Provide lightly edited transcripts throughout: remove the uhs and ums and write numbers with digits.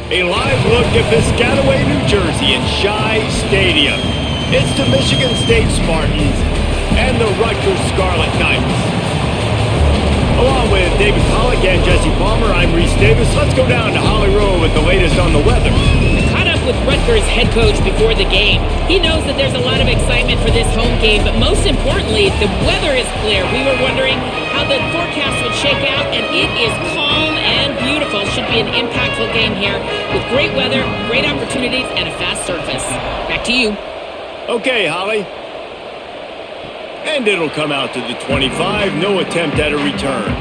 A live look at Piscataway, New Jersey at Shai Stadium. It's the Michigan State Spartans and the Rutgers Scarlet Knights. Along with David Pollack and Jesse Palmer, I'm Reese Davis. Let's go down to Holly Rowe with the latest on the weather. Caught up with Rutgers head coach before the game. He knows that there's a lot of excitement for this home game, but most importantly, the weather is clear. We were wondering how the forecast would shake out, and it is calm and beautiful. Should be an impactful game here with great weather, great opportunities, and a fast surface. Back to you. Okay, Holly. And it'll come out to the 25. No attempt at a return.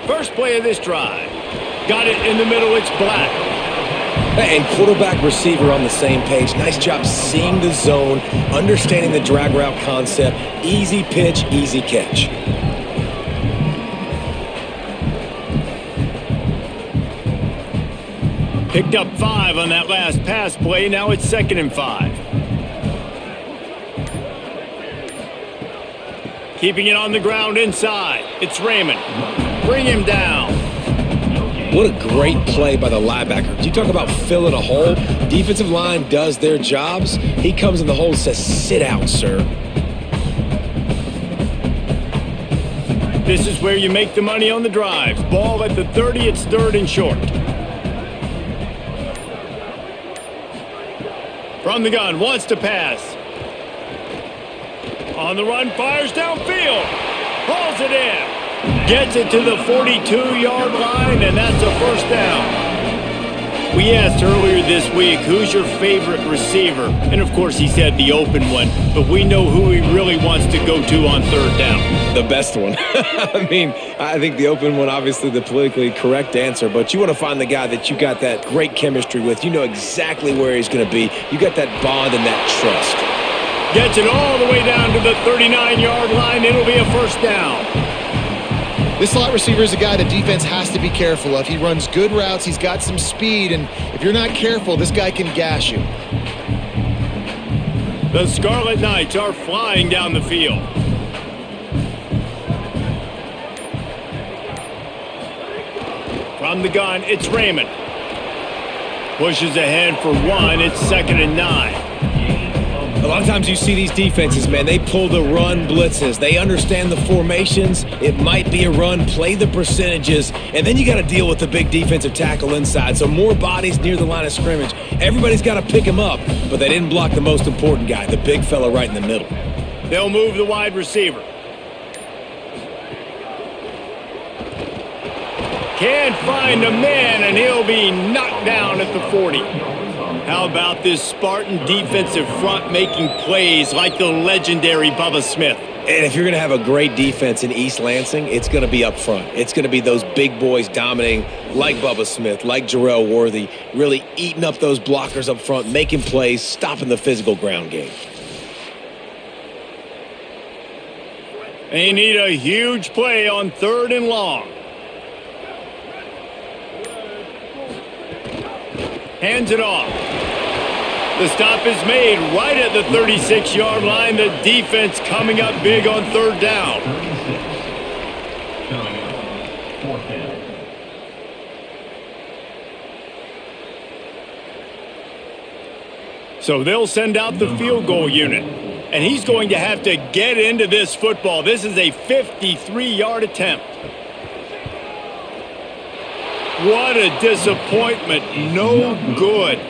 First play of this drive. Got it in the middle. It's Black. And quarterback receiver on the same page. Nice job seeing the zone, understanding the drag route concept. Easy pitch, easy catch. Picked up 5 on that last pass play. Now it's 2nd and 5. Keeping it on the ground inside. It's Raymond. Bring him down. What a great play by the linebacker. You talk about filling a hole. Defensive line does their jobs. He comes in the hole and says, sit out, sir. This is where you make the money on the drives. Ball at the 30. It's 3rd and short. From the gun, wants to pass. On the run, fires downfield. Pulls it in. Gets it to the 42-yard line, and that's a first down. We asked earlier this week, who's your favorite receiver? And, of course, he said the open one. But we know who he really wants to go to on 3rd down. The best one. I mean, I think the open one, obviously the politically correct answer, but you want to find the guy that you got that great chemistry with. You know exactly where he's going to be. You got that bond and that trust. Gets it all the way down to the 39-yard line. It'll be a first down. This slot receiver is a guy the defense has to be careful of. He runs good routes. He's got some speed, and if you're not careful, this guy can gash you. The Scarlet Knights are flying down the field. From the gun, it's Raymond. Pushes ahead for 1. It's 2nd and 9. A lot of times you see these defenses, man, they pull the run blitzes. They understand the formations. It might be a run, play the percentages, and then you got to deal with the big defensive tackle inside. So more bodies near the line of scrimmage. Everybody's got to pick him up, but they didn't block the most important guy, the big fella right in the middle. They'll move the wide receiver. Can't find a man, and he'll be knocked down at the 40. How about this Spartan defensive front making plays like the legendary Bubba Smith? And if you're going to have a great defense in East Lansing, it's going to be up front. It's going to be those big boys dominating like Bubba Smith, like Jarrell Worthy, really eating up those blockers up front, making plays, stopping the physical ground game. They need a huge play on 3rd and long. Hands it off. The stop is made right at the 36-yard line. The defense coming up big on 3rd down. So they'll send out the field goal unit. And he's going to have to get into this football. This is a 53-yard attempt. What a disappointment. No good.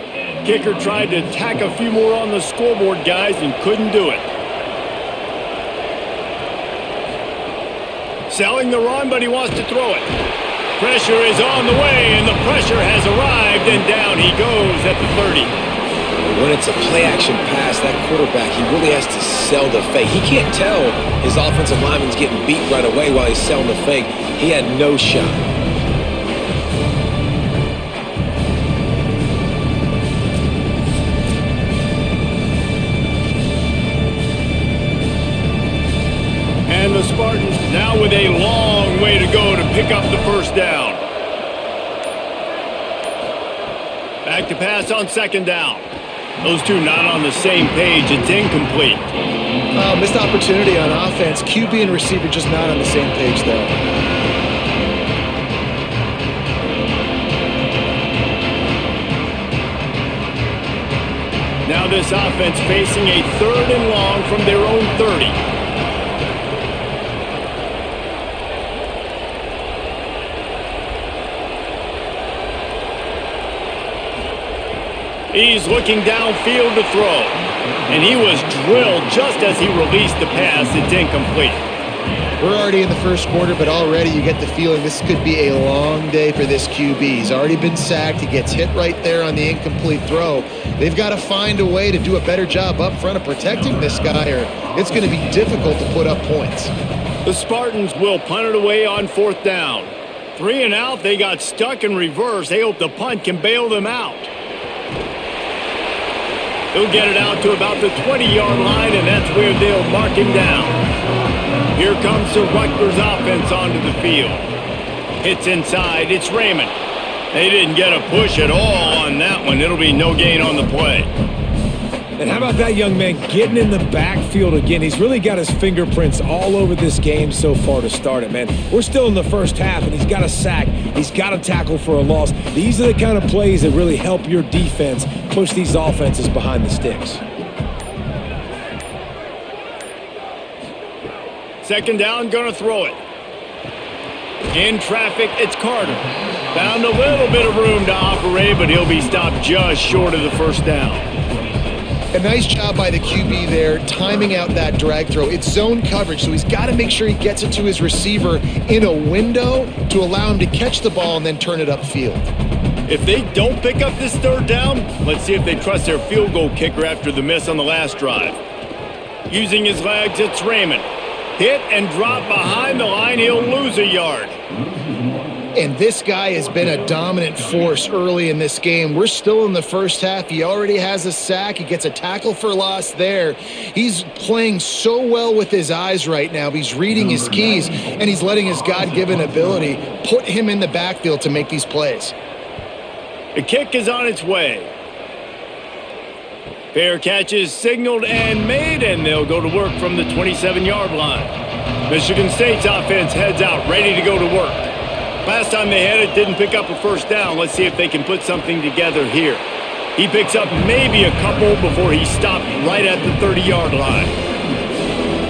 Kicker tried to tack a few more on the scoreboard, guys, and couldn't do it. Selling the run, but he wants to throw it. Pressure is on the way, and the pressure has arrived, and down he goes at the 30. When it's a play-action pass, that quarterback, he really has to sell the fake. He can't tell his offensive lineman's getting beat right away while he's selling the fake. He had no shot. And the Spartans now with a long way to go to pick up the first down. Back to pass on 2nd down. Those two not on the same page. It's incomplete. Missed opportunity on offense. QB and receiver just not on the same page there. Now this offense facing a 3rd and long from their own 30. He's looking downfield to throw. And he was drilled just as he released the pass. It's incomplete. We're already in the first quarter, but already you get the feeling this could be a long day for this QB. He's already been sacked. He gets hit right there on the incomplete throw. They've got to find a way to do a better job up front of protecting this guy, or it's going to be difficult to put up points. The Spartans will punt it away on 4th down. 3 and out. They got stuck in reverse. They hope the punt can bail them out. He'll get it out to about the 20-yard line, and that's where they'll mark him down. Here comes the Rutgers offense onto the field. Hits inside. It's Raymond. They didn't get a push at all on that one. It'll be no gain on the play. And how about that young man getting in the backfield again? He's really got his fingerprints all over this game so far to start it, man. We're still in the first half, and he's got a sack. He's got a tackle for a loss. These are the kind of plays that really help your defense push these offenses behind the sticks. 2nd down, gonna throw it. In traffic, it's Carter. Found a little bit of room to operate, but he'll be stopped just short of the 1st down. A nice job by the QB there, timing out that drag throw. It's zone coverage, so he's got to make sure he gets it to his receiver in a window to allow him to catch the ball and then turn it upfield. If they don't pick up this 3rd down, let's see if they trust their field goal kicker after the miss on the last drive. Using his legs, it's Raymond. Hit and drop behind the line, he'll lose a yard. And this guy has been a dominant force early in this game. We're still in the first half. He already has a sack. He gets a tackle for loss there. He's playing so well with his eyes right now. He's reading his keys, and he's letting his God-given ability put him in the backfield to make these plays. The kick is on its way. Fair catch is signaled and made, and they'll go to work from the 27-yard line. Michigan State's offense heads out, ready to go to work. Last time they had it, didn't pick up a 1st down. Let's see if they can put something together here. He picks up maybe a couple before he's stopped right at the 30-yard line.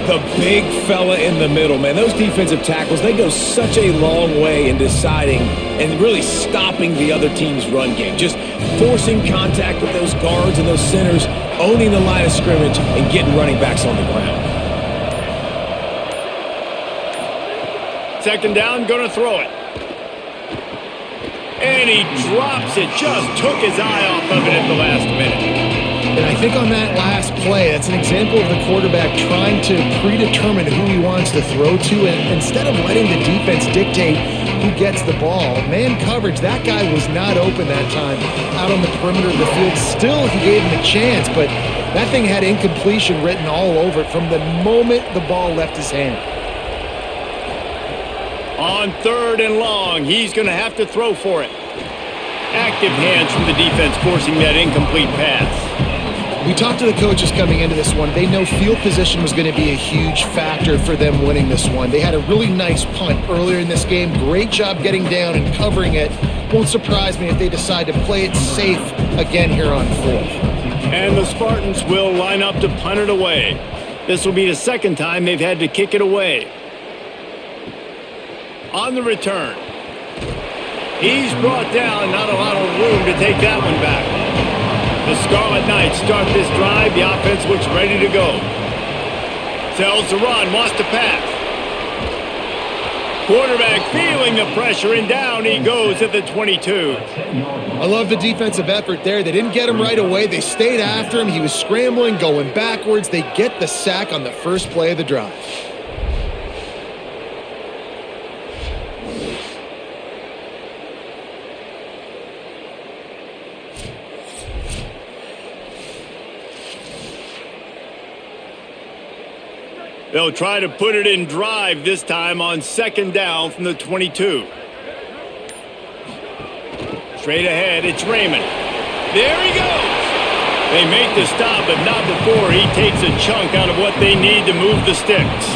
The big fella in the middle, man. Those defensive tackles, they go such a long way in deciding and really stopping the other team's run game. Just forcing contact with those guards and those centers, owning the line of scrimmage, and getting running backs on the ground. 2nd down, gonna throw it. And he drops it. Just took his eye off of it at the last minute. And I think on that last play, that's an example of the quarterback trying to predetermine who he wants to throw to, and instead of letting the defense dictate who gets the ball. Man coverage, that guy was not open that time out on the perimeter of the field. Still, he gave him a chance, but that thing had incompletion written all over it from the moment the ball left his hand. On 3rd and long, he's going to have to throw for it. Active hands from the defense forcing that incomplete pass. We talked to the coaches coming into this one. They know field position was going to be a huge factor for them winning this one. They had a really nice punt earlier in this game. Great job getting down and covering it. Won't surprise me if they decide to play it safe again here on 4th. And the Spartans will line up to punt it away. This will be the 2nd time they've had to kick it away. On the return, he's brought down. Not a lot of room to take that one back. The Scarlet Knights start this drive. The offense looks ready to go. Tells the run, wants to pass. Quarterback feeling the pressure, and down he goes at the 22. I love the defensive effort there. They didn't get him right away. They stayed after him. He was scrambling, going backwards. They get the sack on the first play of the drive. They'll try to put it in drive this time on 2nd down from the 22. Straight ahead, it's Raymond. There he goes! They make the stop, but not before he takes a chunk out of what they need to move the sticks.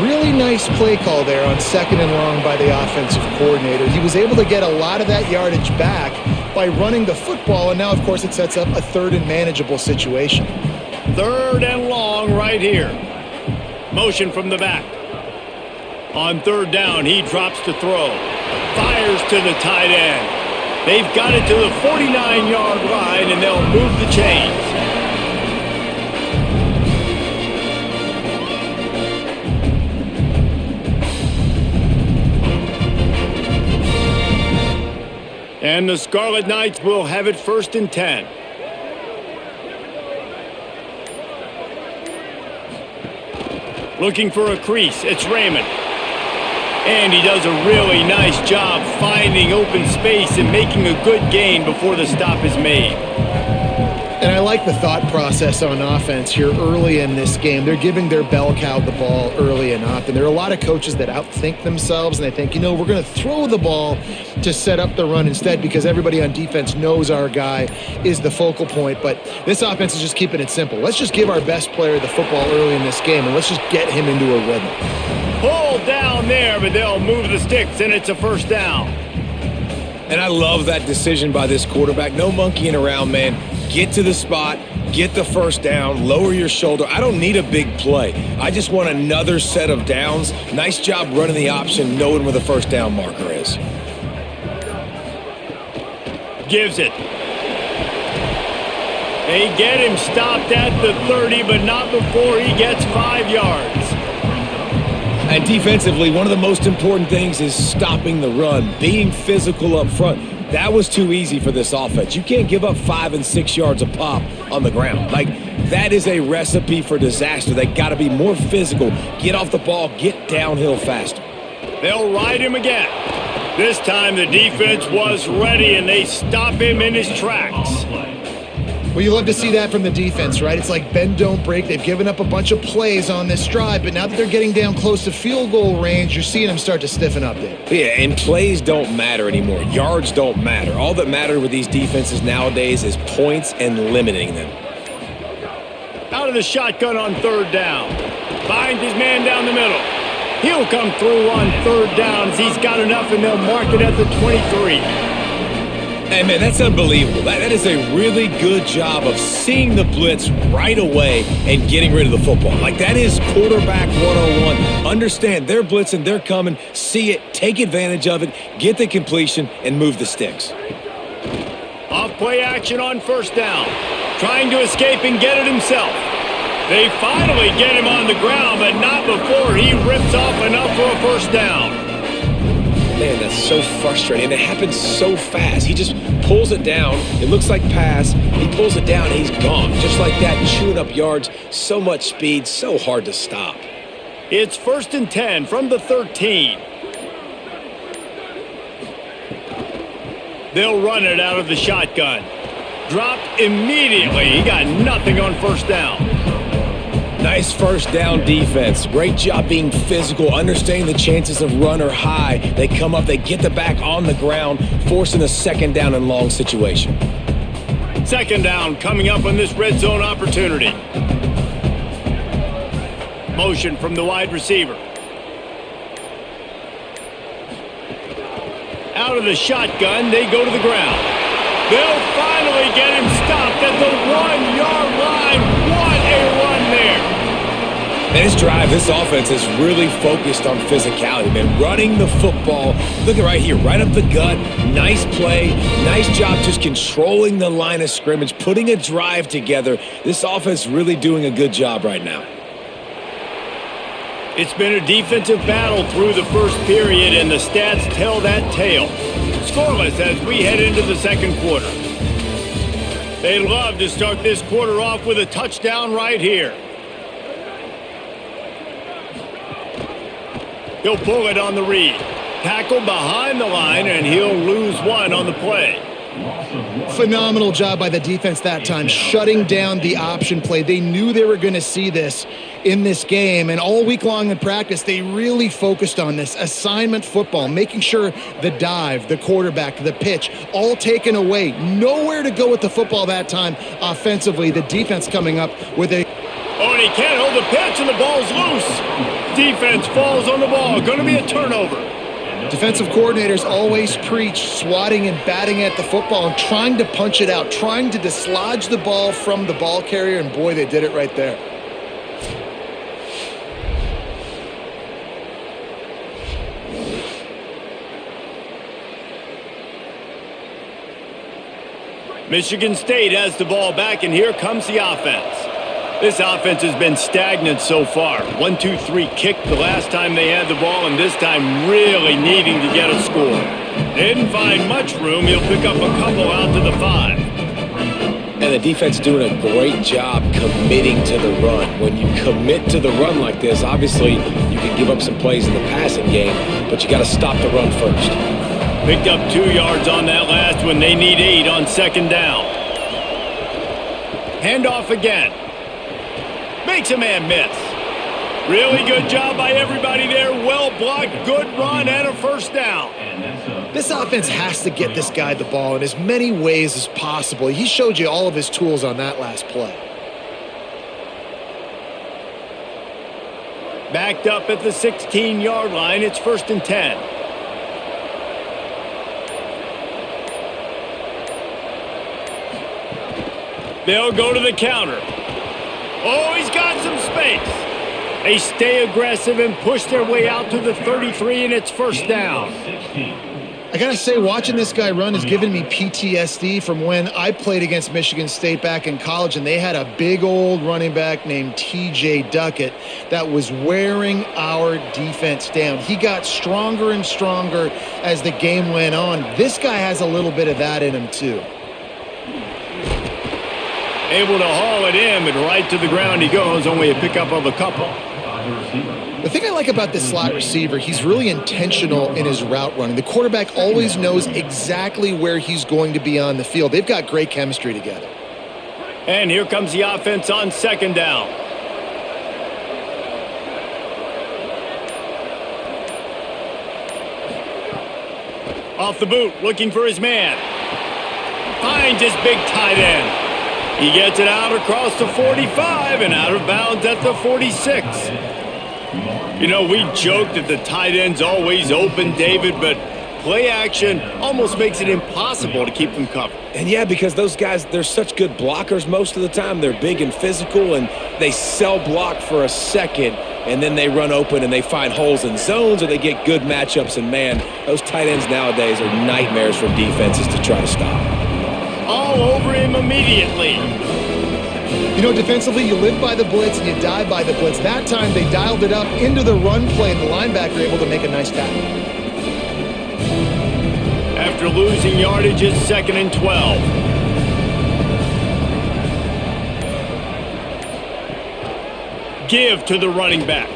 Really nice play call there on 2nd and long by the offensive coordinator. He was able to get a lot of that yardage back by running the football, and now, of course, it sets up a 3rd and manageable situation. 3rd and long right here. Motion from the back. On 3rd down, he drops to throw. Fires to the tight end. They've got it to the 49-yard line, and they'll move the chains. And the Scarlet Knights will have it 1st and 10. Looking for a crease, it's Raymond. And he does a really nice job finding open space and making a good gain before the stop is made. And I like the thought process on offense here early in this game. They're giving their bell cow the ball early and often. There are a lot of coaches that outthink themselves, and they think, we're going to throw the ball to set up the run instead because everybody on defense knows our guy is the focal point. But this offense is just keeping it simple. Let's just give our best player the football early in this game, and let's just get him into a rhythm. Pull down there, but they'll move the sticks, and it's a 1st down. And I love that decision by this quarterback. No monkeying around, man. Get to the spot, get the 1st down, lower your shoulder. I don't need a big play. I just want another set of downs. Nice job running the option, knowing where the 1st down marker is. Gives it. They get him stopped at the 30, but not before he gets 5 yards. And defensively, one of the most important things is stopping the run, being physical up front. That was too easy for this offense. You can't give up 5 and 6 yards a pop on the ground. That is a recipe for disaster. They got to be more physical, get off the ball, get downhill faster. They'll ride him again. This time the defense was ready, and they stop him in his tracks. Well, you love to see that from the defense, right? It's like bend, don't break. They've given up a bunch of plays on this drive, but now that they're getting down close to field goal range, you're seeing them start to stiffen up there. Yeah, and plays don't matter anymore. Yards don't matter. All that matters with these defenses nowadays is points and limiting them. Out of the shotgun on 3rd down. Finds his man down the middle. He'll come through on 3rd down as he's got enough, and they'll mark it at the 23. Hey, man, that's unbelievable. That is a really good job of seeing the blitz right away and getting rid of the football. That is quarterback 101. Understand they're blitzing, they're coming, see it, take advantage of it, get the completion, and move the sticks. Off play action on 1st down. Trying to escape and get it himself. They finally get him on the ground, but not before he rips off enough for a 1st down. Man, that's so frustrating. It happens so fast. He just pulls it down. It looks like pass. He pulls it down, and he's gone. Just like that, chewing up yards. So much speed, so hard to stop. It's 1st and 10 from the 13. They'll run it out of the shotgun. Dropped immediately. He got nothing on 1st down. Nice 1st down defense. Great job being physical, understanding the chances of run are high. They come up, they get the back on the ground, forcing a 2nd down and long situation. 2nd down coming up on this red zone opportunity. Motion from the wide receiver. Out of the shotgun, they go to the ground. They'll finally get him stopped at the 1-yard line. What a run there. And this drive, this offense is really focused on physicality, man. Running the football. Look at right here, right up the gut. Nice play. Nice job just controlling the line of scrimmage, putting a drive together. This offense really doing a good job right now. It's been a defensive battle through the 1st period, and the stats tell that tale. Scoreless as we head into the 2nd quarter. They'd love to start this quarter off with a touchdown right here. He'll pull it on the read. Tackle behind the line, and he'll lose 1 on the play. Phenomenal job by the defense that time, shutting down the option play. They knew they were going to see this in this game, and all week long in practice, they really focused on this assignment football, making sure the dive, the quarterback, the pitch, all taken away. Nowhere to go with the football that time offensively. The defense coming up with a... Oh, and he can't hold the pitch, and the ball's loose. Defense falls on the ball. Going to be a turnover. Defensive coordinators always preach swatting and batting at the football and trying to punch it out, trying to dislodge the ball from the ball carrier, and boy, they did it right there. Michigan State has the ball back, and here comes the offense. This offense has been stagnant so far. 1-2-3 kick the last time they had the ball, and this time really needing to get a score. They didn't find much room. He'll pick up a couple out to the 5. And the defense doing a great job committing to the run. When you commit to the run like this, obviously you can give up some plays in the passing game, but you got to stop the run first. Picked up 2 yards on that last one. They need 8 on second down. Handoff again. Makes a man miss. Really good job by everybody there. Well blocked, good run, and a first down. This offense has to get this guy the ball in as many ways as possible. He showed you all of his tools on that last play. Backed up at the 16-yard line. It's 1st and 10. They'll go to the counter. Oh, he's got some space. They stay aggressive and push their way out to the 33, and it's first down. I got to say, watching this guy run has given me PTSD from when I played against Michigan State back in college, and they had a big old running back named T.J. Duckett that was wearing our defense down. He got stronger and stronger as the game went on. This guy has a little bit of that in him, too. Able to haul it in, but right to the ground he goes, only a pickup of a couple. The thing I like about this slot receiver, he's really intentional in his route running. The quarterback always knows exactly where he's going to be on the field. They've got great chemistry together. And here comes the offense on second down. Off the boot, looking for his man. Finds his big tight end. He gets it out across the 45 and out of bounds at the 46. You know, we joke that the tight end's always open, David, but play action almost makes it impossible to keep them covered. And yeah, because those guys, they're such good blockers most of the time. They're big and physical, and they sell block for a second, and then they run open and they find holes in zones, or they get good matchups. And man, those tight ends nowadays are nightmares for defenses to try to stop. All over him immediately. You know, defensively, you live by the blitz and you die by the blitz. That time, they dialed it up into the run play, and the linebacker able to make a nice tackle. After losing yardage, it's 2nd and 12. Give to the running back.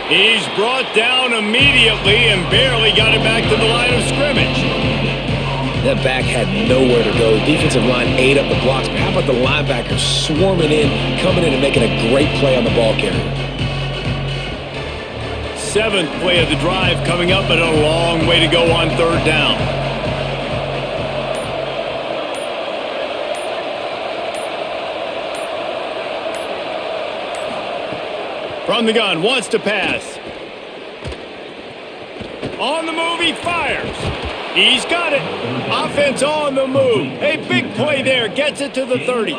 He's brought down immediately and barely got it back to the line of scrimmage. That back had nowhere to go. The defensive line ate up the blocks. But how about the linebacker swarming in, coming in and making a great play on the ball carrier? 7th play of the drive coming up, but a long way to go on 3rd down. From the gun, wants to pass. On the move, he fires. He's got it. Offense on the move. A big play there. Gets it to the 30.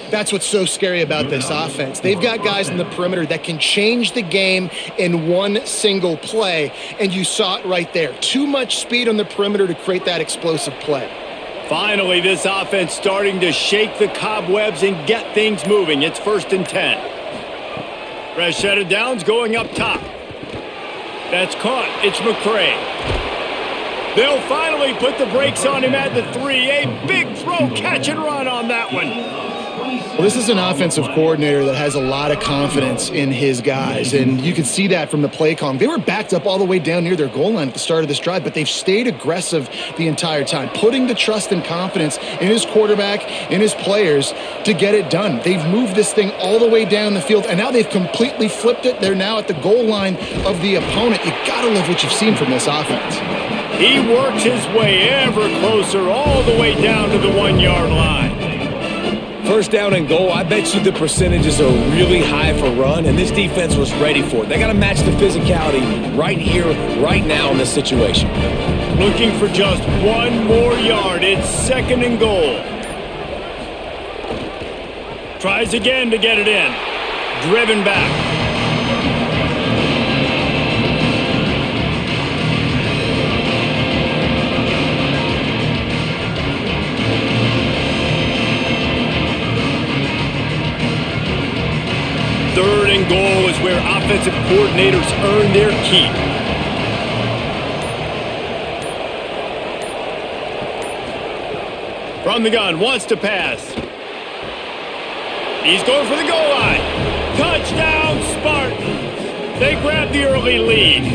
That's what's so scary about this offense. They've got guys in the perimeter that can change the game in one single play, and you saw it right there. Too much speed on the perimeter to create that explosive play. Finally, this offense starting to shake the cobwebs and get things moving. It's 1st and 10. Fresh set of downs going up top. That's caught. It's McCray. They'll finally put the brakes on him at the 3. A big throw, catch and run on that one. Well, this is an offensive coordinator that has a lot of confidence in his guys, and you can see that from the play calling. They were backed up all the way down near their goal line at the start of this drive, but they've stayed aggressive the entire time, putting the trust and confidence in his quarterback, in his players to get it done. They've moved this thing all the way down the field, and now they've completely flipped it. They're now at the goal line of the opponent. You got to love what you've seen from this offense. He works his way ever closer all the way down to the 1-yard line. First down and goal, I bet you the percentages are really high for run, and this defense was ready for it. They got to match the physicality right here, right now in this situation. Looking for just one more yard. It's 2nd and goal. Tries again to get it in. Driven back. Third and goal is where offensive coordinators earn their keep. From the gun, wants to pass. He's going for the goal line. Touchdown, Spartans! They grab the early lead.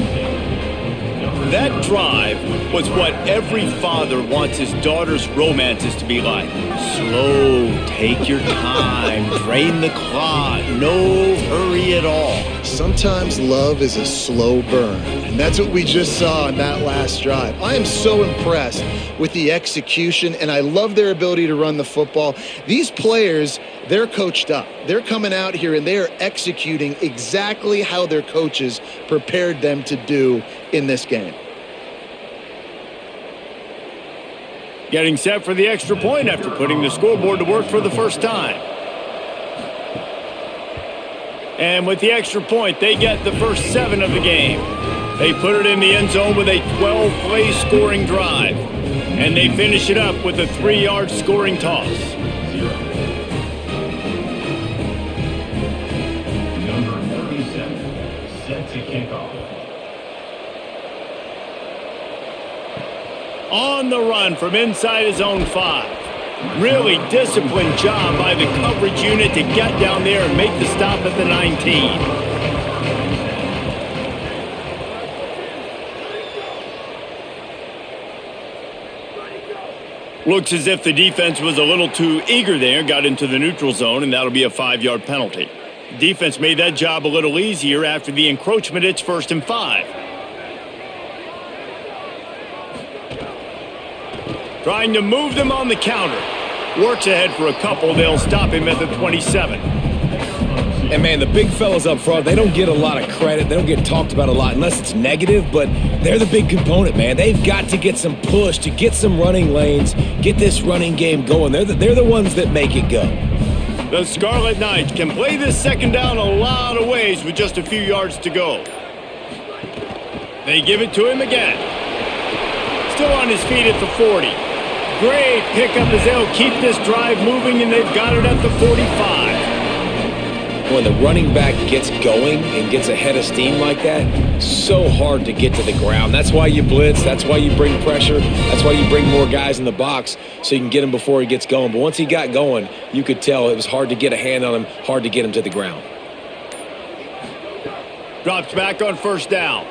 That drive was what every father wants his daughter's romances to be like. Slow, take your time, drain the clock, no hurry at all. Sometimes love is a slow burn, and that's what we just saw in that last drive. I am so impressed with the execution, and I love their ability to run the football. These players, they're coached up. They're coming out here, and they are executing exactly how their coaches prepared them to do in this game. Getting set for the extra point after putting the scoreboard to work for the first time. And with the extra point, they get the first 7 of the game. They put it in the end zone with a 12-play scoring drive. And they finish it up with a 3-yard scoring toss. Number 37, set to kick off. On the run from inside his own 5. Really disciplined job by the coverage unit to get down there and make the stop at the 19. Looks as if the defense was a little too eager there, got into the neutral zone, and that'll be a 5-yard penalty. Defense made that job a little easier after the encroachment. It's 1st and 5. Trying to move them on the counter. Works ahead for a couple. They'll stop him at the 27. And, man, the big fellas up front, they don't get a lot of credit. They don't get talked about a lot unless it's negative, but they're the big component, man. They've got to get some push, to get some running lanes, get this running game going. They're the ones that make it go. The Scarlet Knights can play this 2nd down a lot of ways with just a few yards to go. They give it to him again. Still on his feet at the 40. Great pickup as they'll keep this drive moving, and they've got it at the 45. When the running back gets going and gets ahead of steam like that, so hard to get to the ground. That's why you blitz. That's why you bring pressure. That's why you bring more guys in the box so you can get him before he gets going. But once he got going, you could tell it was hard to get a hand on him, hard to get him to the ground. Drops back on 1st down.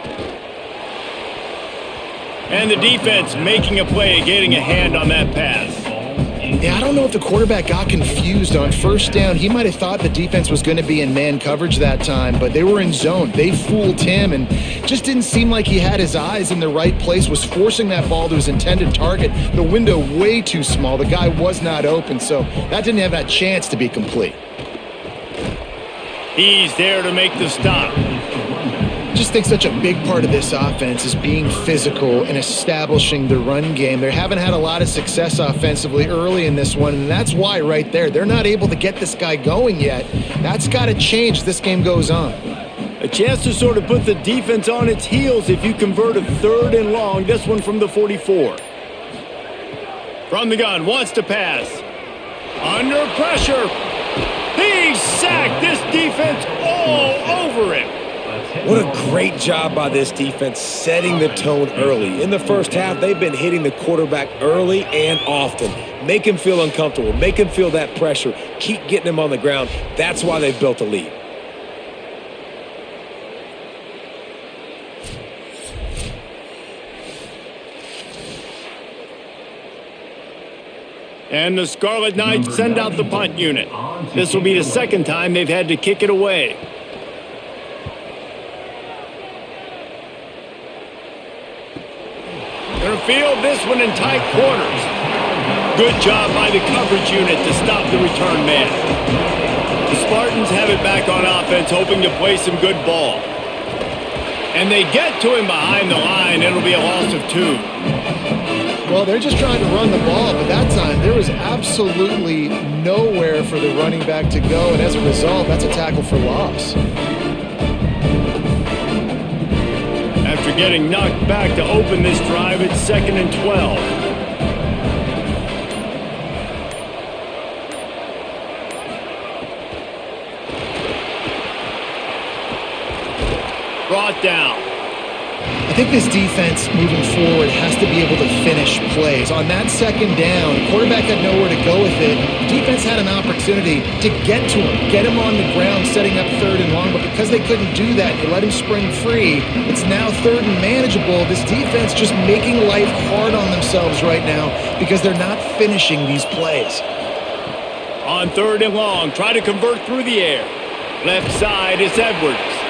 And the defense making a play, getting a hand on that pass. Yeah, I don't know if the quarterback got confused on 1st down. He might have thought the defense was going to be in man coverage that time, but they were in zone. They fooled him and just didn't seem like he had his eyes in the right place, was forcing that ball to his intended target. The window way too small. The guy was not open, so that didn't have that chance to be complete. He's there to make the stop. I just think such a big part of this offense is being physical and establishing the run game. They haven't had a lot of success offensively early in this one, and that's why right there, they're not able to get this guy going yet. That's got to change as this game goes on. A chance to sort of put the defense on its heels if you convert a 3rd and long. This one from the 44. From the gun, wants to pass. Under pressure. He's sacked. This defense all over him. What a great job by this defense setting the tone early. In the first half, they've been hitting the quarterback early and often. Make him feel uncomfortable. Make him feel that pressure. Keep getting him on the ground. That's why they've built a lead. And the Scarlet Knights send out the punt unit. This will be the second time they've had to kick it away. They'll field this one in tight quarters. Good job by the coverage unit to stop the return man. The Spartans have it back on offense, hoping to play some good ball. And they get to him behind the line. It'll be a loss of 2. Well, they're just trying to run the ball, but that time there was absolutely nowhere for the running back to go, and as a result, that's a tackle for loss. After getting knocked back to open this drive, it's 2nd and 12. Brought down. I think this defense moving forward has to be able to finish plays. On that second down, the quarterback had nowhere to go with it. The defense had an opportunity to get to him, get him on the ground, setting up 3rd and long, but because they couldn't do that, they let him spring free. It's now 3rd and manageable. This defense just making life hard on themselves right now because they're not finishing these plays. On 3rd and long, try to convert through the air. Left side is Edwards.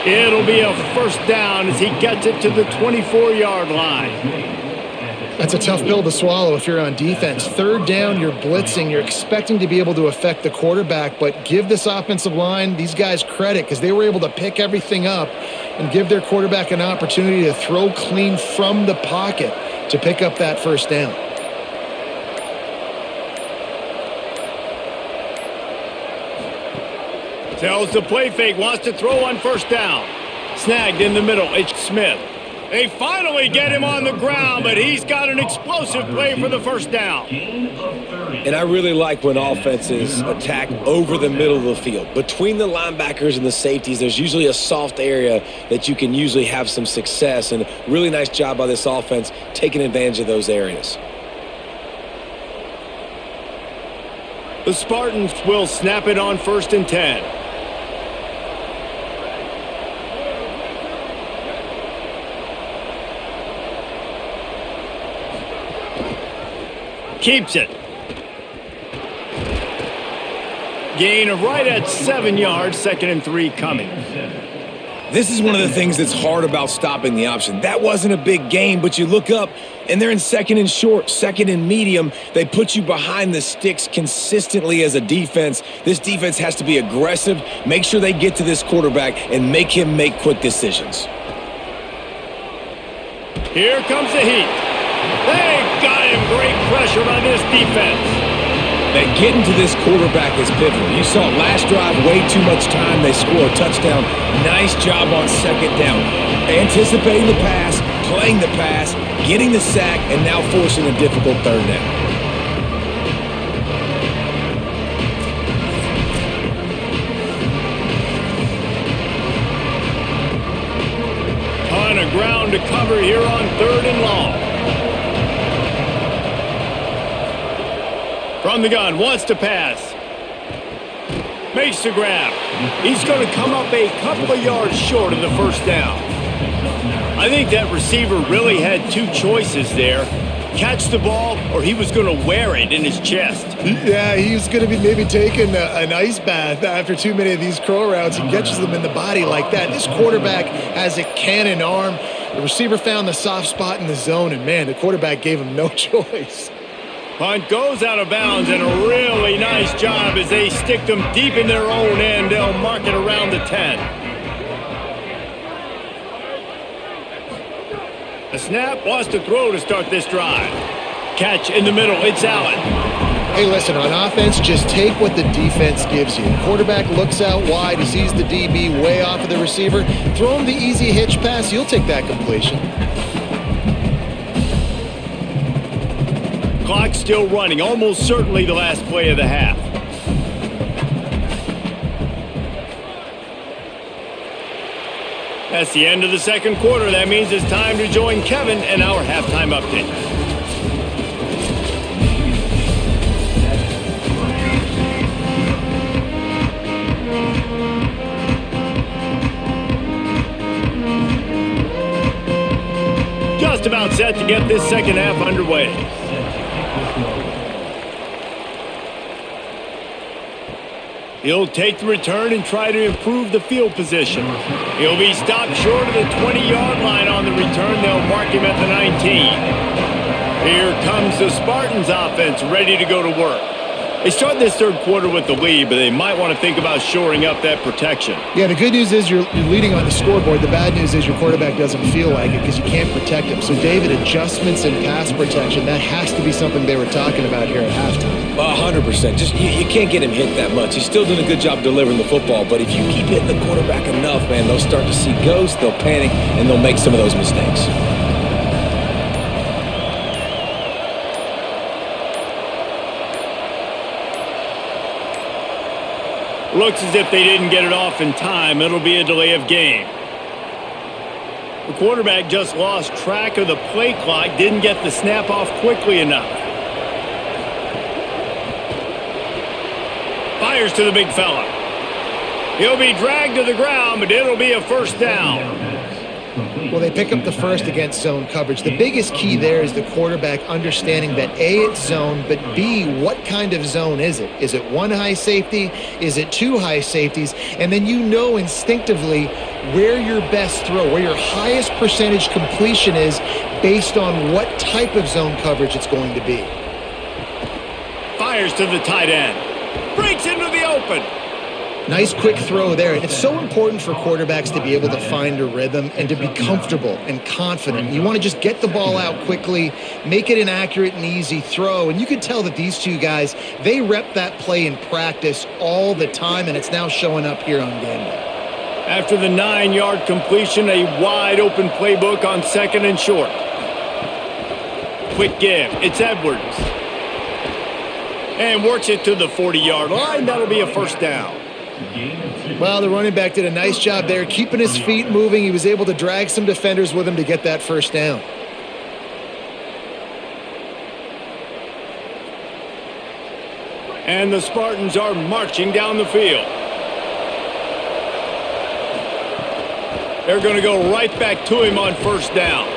It'll be a first down as he gets it to the 24-yard line. That's a tough pill to swallow if you're on defense. 3rd down, you're blitzing. You're expecting to be able to affect the quarterback, but give this offensive line, these guys, credit because they were able to pick everything up and give their quarterback an opportunity to throw clean from the pocket to pick up that first down. Tells the play fake, wants to throw on first down. Snagged in the middle, it's Smith. They finally get him on the ground, but he's got an explosive play for the first down. And I really like when offenses attack over the middle of the field. Between the linebackers and the safeties, there's usually a soft area that you can usually have some success, and really nice job by this offense taking advantage of those areas. The Spartans will snap it on 1st and 10. Keeps it. Gain of right at 7 yards, 2nd and 3 coming. This is one of the things that's hard about stopping the option. That wasn't a big gain, but you look up, and they're in 2nd and short, 2nd and medium. They put you behind the sticks consistently as a defense. This defense has to be aggressive, make sure they get to this quarterback, and make him make quick decisions. Here comes the heat. They got him. Great pressure by this defense. That getting to this quarterback is pivotal. You saw last drive, way too much time. They score a touchdown. Nice job on 2nd down. Anticipating the pass, playing the pass, getting the sack, and now forcing a difficult 3rd down. Ton of ground to cover here on 3rd and long. From the gun, wants to pass. Makes the grab. He's going to come up a couple of yards short of the first down. I think that receiver really had 2 choices there. Catch the ball, or he was going to wear it in his chest. Yeah, he was going to be maybe taking an ice bath after too many of these curl routes. He catches them in the body like that. This quarterback has a cannon arm. The receiver found the soft spot in the zone, and, man, the quarterback gave him no choice. Punt goes out of bounds, and a really nice job as they stick them deep in their own end. They'll mark it around the 10. A snap, wants to throw to start this drive. Catch in the middle, it's Allen. Hey, listen, on offense, just take what the defense gives you. Quarterback looks out wide, he sees the DB way off of the receiver. Throw him the easy hitch pass, you'll take that completion. Clock still running, almost certainly the last play of the half. That's the end of the 2nd quarter. That means it's time to join Kevin and our halftime update. just about set to get this second half underway. He'll take the return and try to improve the field position. He'll be stopped short of the 20-yard line on the return. They'll mark him at the 19. Here comes the Spartans offense ready to go to work. They start this third quarter with the lead, but they might want to think about shoring up that protection. Yeah, the good news is you're leading on the scoreboard. The bad news is your quarterback doesn't feel like it because you can't protect him. So, David, adjustments in pass protection, that has to be something they were talking about here at halftime. 100%. Just you can't get him hit that much. He's still doing a good job delivering the football, but if you keep hitting the quarterback enough, man, they'll start to see ghosts, they'll panic, and they'll make some of those mistakes. Looks as if they didn't get it off in time. It'll be a delay of game. The quarterback just lost track of the play clock, didn't get the snap off quickly enough. Fires to the big fella. He'll be dragged to the ground, but it'll be a first down. Well, they pick up the first against zone coverage. The biggest key there is the quarterback understanding that A, it's zone, but B, what kind of zone is it? Is it one high safety? Is it two high safeties? And then you know instinctively where your best throw, where your highest percentage completion is based on what type of zone coverage it's going to be. Fires to the tight end. Breaks into the open. Nice quick throw there. And it's so important for quarterbacks to be able to find a rhythm and to be comfortable and confident. You want to just get the ball out quickly, make it an accurate and easy throw. And you can tell that these two guys, they rep that play in practice all the time, and it's now showing up here on game day. After the 9-yard completion, a wide open playbook on second and short. Quick give. It's Edwards. And works it to the 40-yard line. That'll be a first down. Well, the running back did a nice job there, keeping his feet moving. He was able to drag some defenders with him to get that first down. And the Spartans are marching down the field. They're going to go right back to him on first down.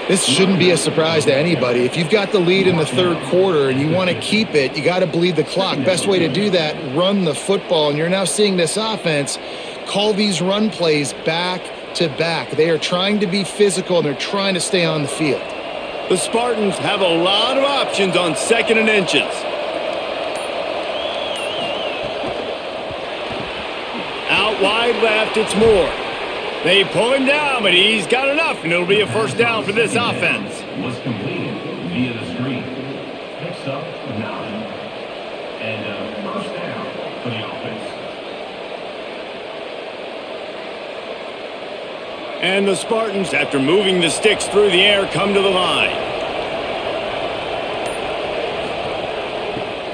This shouldn't be a surprise to anybody. If you've got the lead in the third quarter and you want to keep it, you got to bleed the clock. Best way to do that, run the football. And you're now seeing this offense call these run plays back to back. They are trying to be physical, and they're trying to stay on the field. The Spartans have a lot of options on second and inches. Out wide left, it's Moore. They pull him down, but he's got enough, and it'll be a first down for this offense. Was completed via the screen. Picks up 9. And a first down for the offense. And the Spartans, after moving the sticks through the air, come to the line.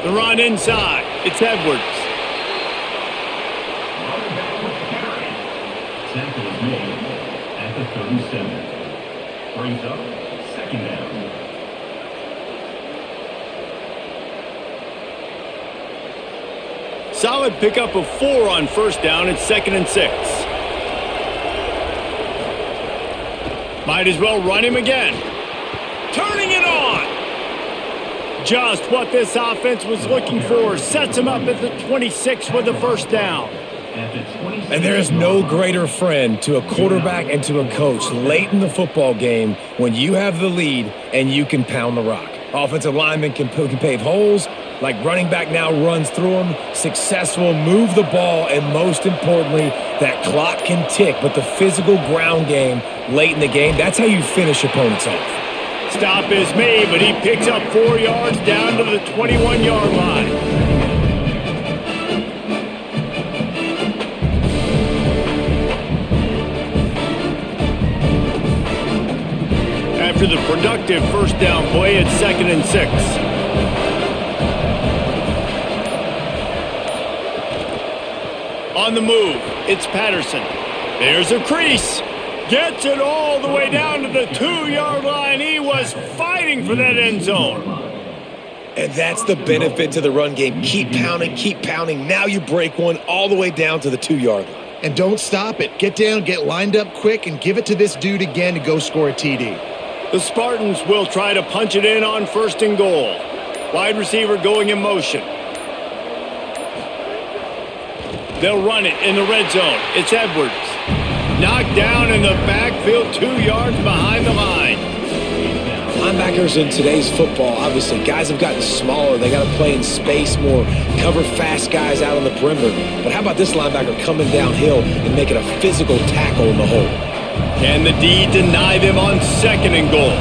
The run inside. It's Edwards. Tackle is made at the 37. Brings up second down. Solid pickup of 4 on first down. It's 2nd and 6. Might as well run him again. Turning it on. Just what this offense was looking for. Sets him up at the 26 with the first down. And there is no greater friend to a quarterback and to a coach late in the football game when you have the lead and you can pound the rock. Offensive linemen can pave holes, like running back now runs through them, successful, move the ball, and most importantly, that clock can tick. But the physical ground game late in the game, that's how you finish opponents off. Stop is made, but he picks up 4 yards down to the 21-yard line. After the productive first down play, it's 2nd and 6. On the move, it's Patterson. There's a crease. Gets it all the way down to the 2-yard line. He was fighting for that end zone. And that's the benefit to the run game. Keep pounding, keep pounding. Now you break one all the way down to the 2-yard line. And don't stop it. Get down, get lined up quick, and give it to this dude again to go score a TD. The Spartans will try to punch it in on 1st and goal. Wide receiver going in motion. They'll run it in the red zone. It's Edwards. Knocked down in the backfield, 2 yards behind the line. Linebackers in today's football, obviously, guys have gotten smaller. They got to play in space more, cover fast guys out on the perimeter. But how about this linebacker coming downhill and making a physical tackle in the hole? Can the D deny them on 2nd and goal?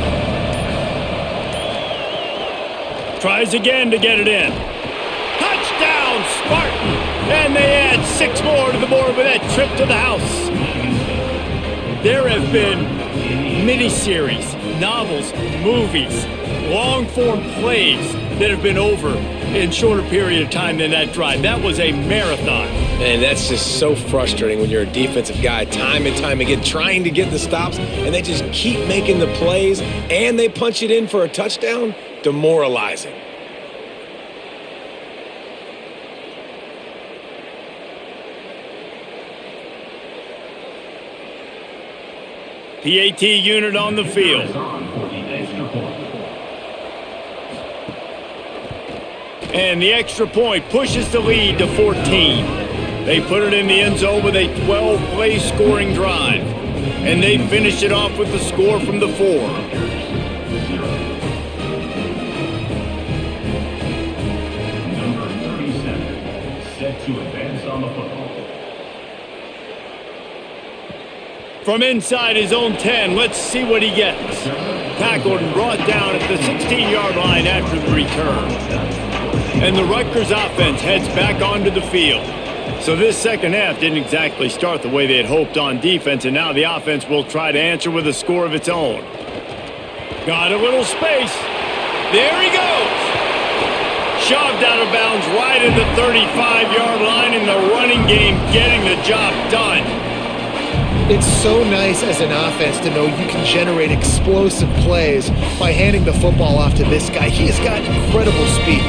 Tries again to get it in. Touchdown, Spartan! And they add 6 more to the board with that trip to the house. There have been miniseries, novels, movies, long-form plays that have been over in shorter period of time than that drive. That was a marathon. And that's just so frustrating when you're a defensive guy, time and time again, trying to get the stops, and they just keep making the plays, and they punch it in for a touchdown. Demoralizing. PAT unit on the field. And the extra point pushes the lead to 14. They put it in the end zone with a 12-play scoring drive. And they finish it off with the score from the 4. Number 37, set to advance on the football. From inside his own 10, let's see what he gets. Tackled and brought down at the 16-yard line after the return. And the Rutgers offense heads back onto the field. So this second half didn't exactly start the way they had hoped on defense, and now the offense will try to answer with a score of its own. Got a little space. There he goes. Shoved out of bounds right at the 35-yard line in the running game, getting the job done. It's so nice as an offense to know you can generate explosive plays by handing the football off to this guy. He has got incredible speed.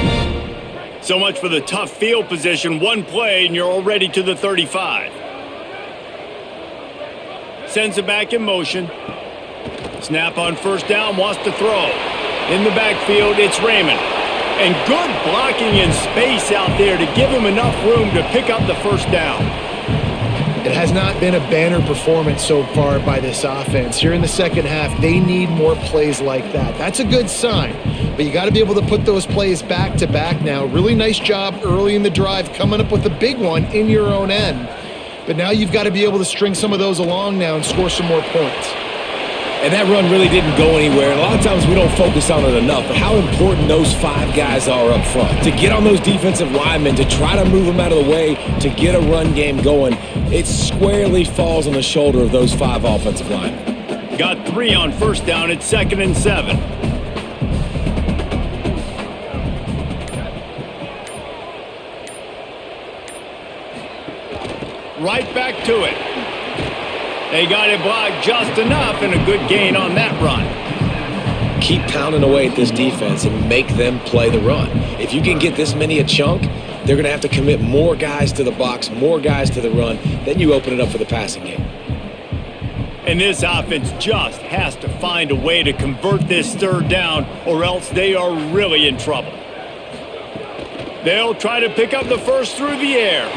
So much for the tough field position. One play and you're already to the 35. Sends it back in motion. Snap on 1st down, wants to throw. In the backfield, it's Raymond. And good blocking in space out there to give him enough room to pick up the 1st down. It has not been a banner performance so far by this offense. Here in the second half, they need more plays like that. That's a good sign, but you got to be able to put those plays back to back now. Really nice job early in the drive coming up with a big one in your own end. But now you've got to be able to string some of those along now and score some more points. And that run really didn't go anywhere. And a lot of times we don't focus on it enough, but how important those 5 guys are up front. To get on those defensive linemen, to try to move them out of the way, to get a run game going, it squarely falls on the shoulder of those 5 offensive linemen. Got 3 on 1st down at 2nd and 7. Right back to it. They got it blocked just enough and a good gain on that run. Keep pounding away at this defense and make them play the run. If you can get this many a chunk, they're going to have to commit more guys to the box, more guys to the run. Then you open it up for the passing game. And this offense just has to find a way to convert this 3rd down or else they are really in trouble. They'll try to pick up the 1st through the air.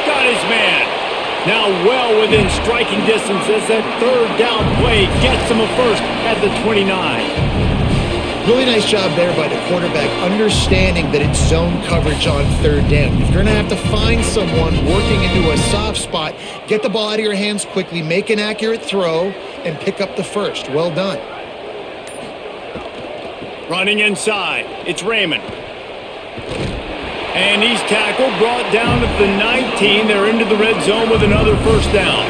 Got his man. Now well within striking distance as that 3rd down play gets him a 1st at the 29. Really nice job there by the quarterback, understanding that it's zone coverage on 3rd down. You're going to have to find someone working into a soft spot, get the ball out of your hands quickly, make an accurate throw, and pick up the 1st. Well done. Running inside, it's Raymond. And he's tackled, brought down at the 19. They're into the red zone with another 1st down.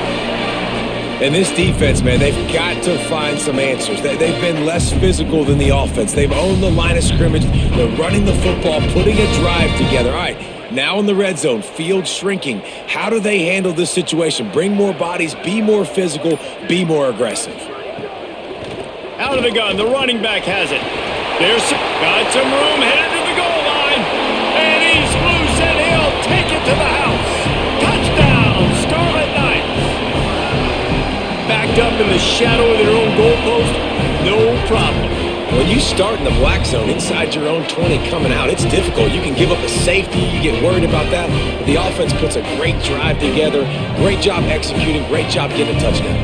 And this defense, man, they've got to find some answers. They've been less physical than the offense. They've owned the line of scrimmage. They're running the football, putting a drive together. All right, now in the red zone, field shrinking. How do they handle this situation? Bring more bodies, be more physical, be more aggressive. Out of the gun, the running back has it. Got some room, headed to the goal line. And he's loose and he'll take it to the house. Touchdown, Scarlet Knights. Backed up in the shadow of their own goalpost. no problem. When you start in the black zone inside your own 20 coming out, it's difficult. You can give up a safety. You get worried about that. But the offense puts a great drive together. Great job executing. Great job getting a touchdown.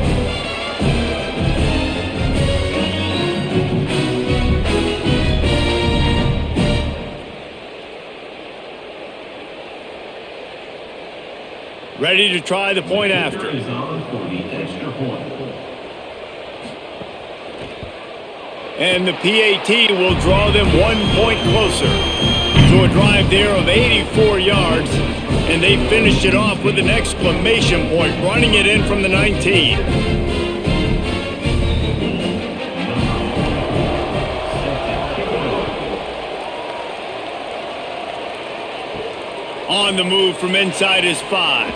Ready to try the point after. Is on for the extra point. And the PAT will draw them 1 point closer to a drive there of 84 yards. And they finished it off with an exclamation point, running it in from the 19. On the move from inside his 5.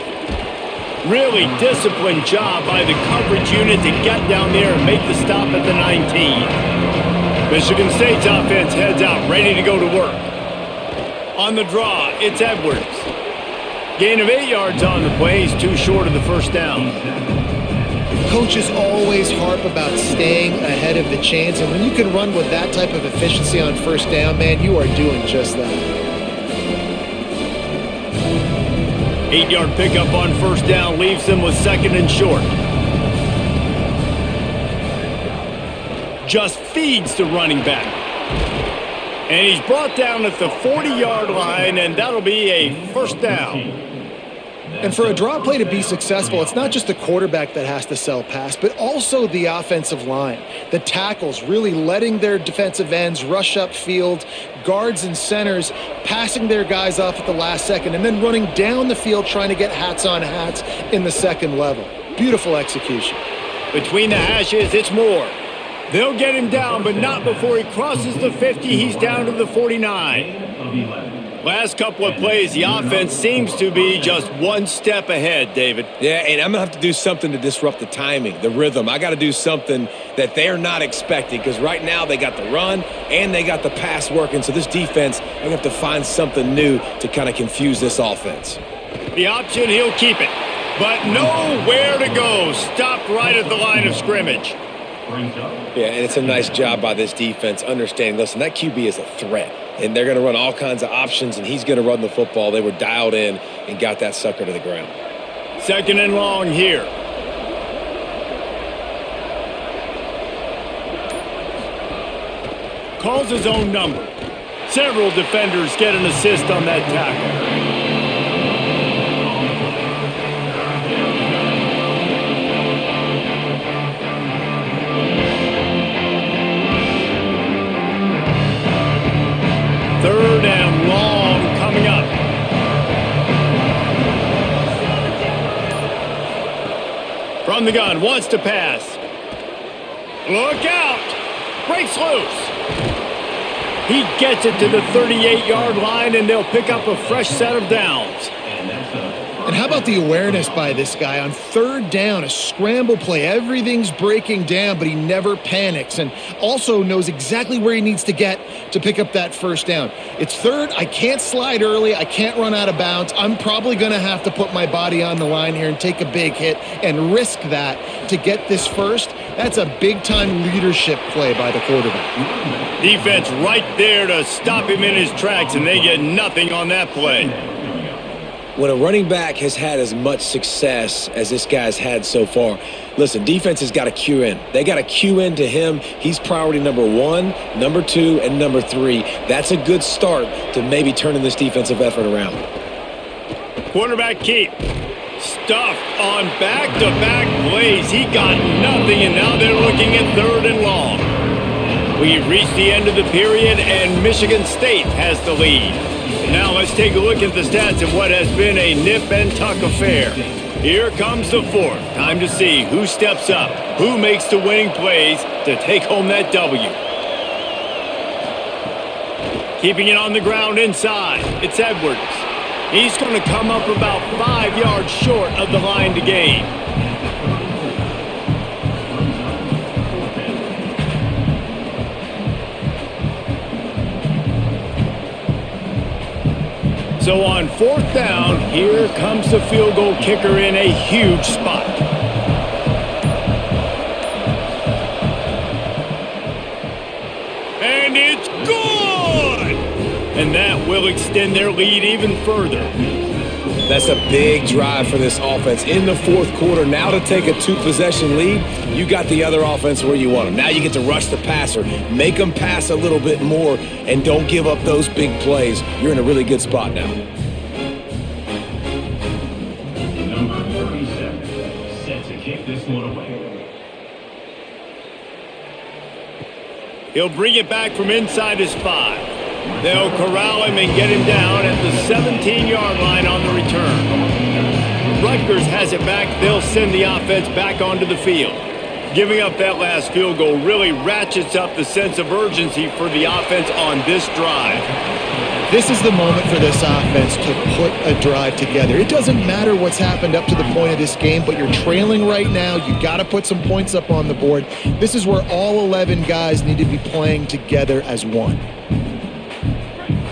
Really disciplined job by the coverage unit to get down there and make the stop at the 19. Michigan State's offense heads out, ready to go to work. On the draw, it's Edwards. Gain of 8 yards on the play. He's too short of the first down. Coaches always harp about staying ahead of the chains, and when you can run with that type of efficiency on first down, man, you are doing just that. 8-yard pickup on first down leaves them with 2nd and short. Just feeds the running back. And he's brought down at the 40-yard line, and that'll be a first down. And for a draw play to be successful, it's not just the quarterback that has to sell pass, but also the offensive line. The tackles really letting their defensive ends rush upfield, guards and centers passing their guys off at the last second, and then running down the field trying to get hats on hats in the second level. Beautiful execution. Between the hashes, it's Moore. They'll get him down, but not before he crosses the 50. He's down to the 49. Last couple of plays, the offense seems to be just one step ahead, David. Yeah, and I'm going to have to do something to disrupt the timing, the rhythm. I got to do something that they're not expecting, because right now they got the run and they got the pass working. So this defense, I'm going to have to find something new to kind of confuse this offense. The option, he'll keep it, but nowhere to go. Stopped right at the line of scrimmage. Yeah, and it's a nice job by this defense understanding, listen, that QB is a threat, and they're going to run all kinds of options, and he's going to run the football. They were dialed in and got that sucker to the ground. 2nd and long here. Calls his own number. Several defenders get an assist on that tackle. Third and long coming up. From the gun, wants to pass. Look out! Breaks loose. He gets it to the 38-yard line, and they'll pick up a fresh set of downs. And how about the awareness by this guy on 3rd down, a scramble play. Everything's breaking down, but he never panics, and also knows exactly where he needs to get to pick up that first down. It's 3rd. I can't slide early. I can't run out of bounds. I'm probably going to have to put my body on the line here and take a big hit and risk that to get this first. That's a big-time leadership play by the quarterback. Defense right there to stop him in his tracks, and they get nothing on that play. When a running back has had as much success as this guy's had so far, listen, defense has got to cue in. They got to cue in to him. He's priority number 1, number 2, and number 3. That's a good start to maybe turning this defensive effort around. Quarterback keep. Stuffed on back-to-back plays. He got nothing, and now they're looking at 3rd and long. We've reached the end of the period, and Michigan State has the lead. Now let's take a look at the stats of what has been a nip-and-tuck affair. Here comes the 4th. Time to see who steps up, who makes the winning plays to take home that W. Keeping it on the ground inside, it's Edwards. He's going to come up about 5 yards short of the line to gain. So on 4th down, here comes the field goal kicker in a huge spot. And it's good! And that will extend their lead even further. That's a big drive for this offense in the fourth quarter. Now to take a two-possession lead, you got the other offense where you want them. Now you get to rush the passer, make them pass a little bit more, and don't give up those big plays. You're in a really good spot now. Number 37, set to kick this one away. He'll bring it back from inside his 5. They'll corral him and get him down at the 17-yard line on the return. Rutgers has it back. They'll send the offense back onto the field. Giving up that last field goal really ratchets up the sense of urgency for the offense on this drive. This is the moment for this offense to put a drive together. It doesn't matter what's happened up to the point of this game, but you're trailing right now. You got to put some points up on the board. This is where all 11 guys need to be playing together as one.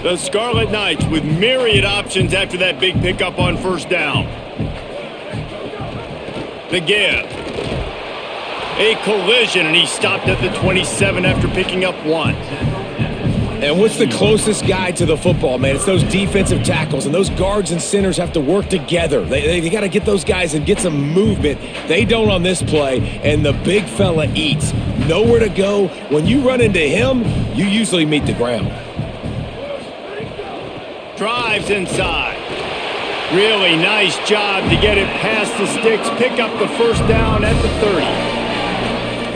The Scarlet Knights with myriad options after that big pickup on first down. The give. A collision, and he stopped at the 27 after picking up 1. And what's the closest guy to the football, man? It's those defensive tackles, and those guards and centers have to work together. They got to get those guys and get some movement. They don't on this play, and the big fella eats. Nowhere to go. When you run into him, you usually meet the ground. Drives inside. Really nice job to get it past the sticks, pick up the first down at the 30.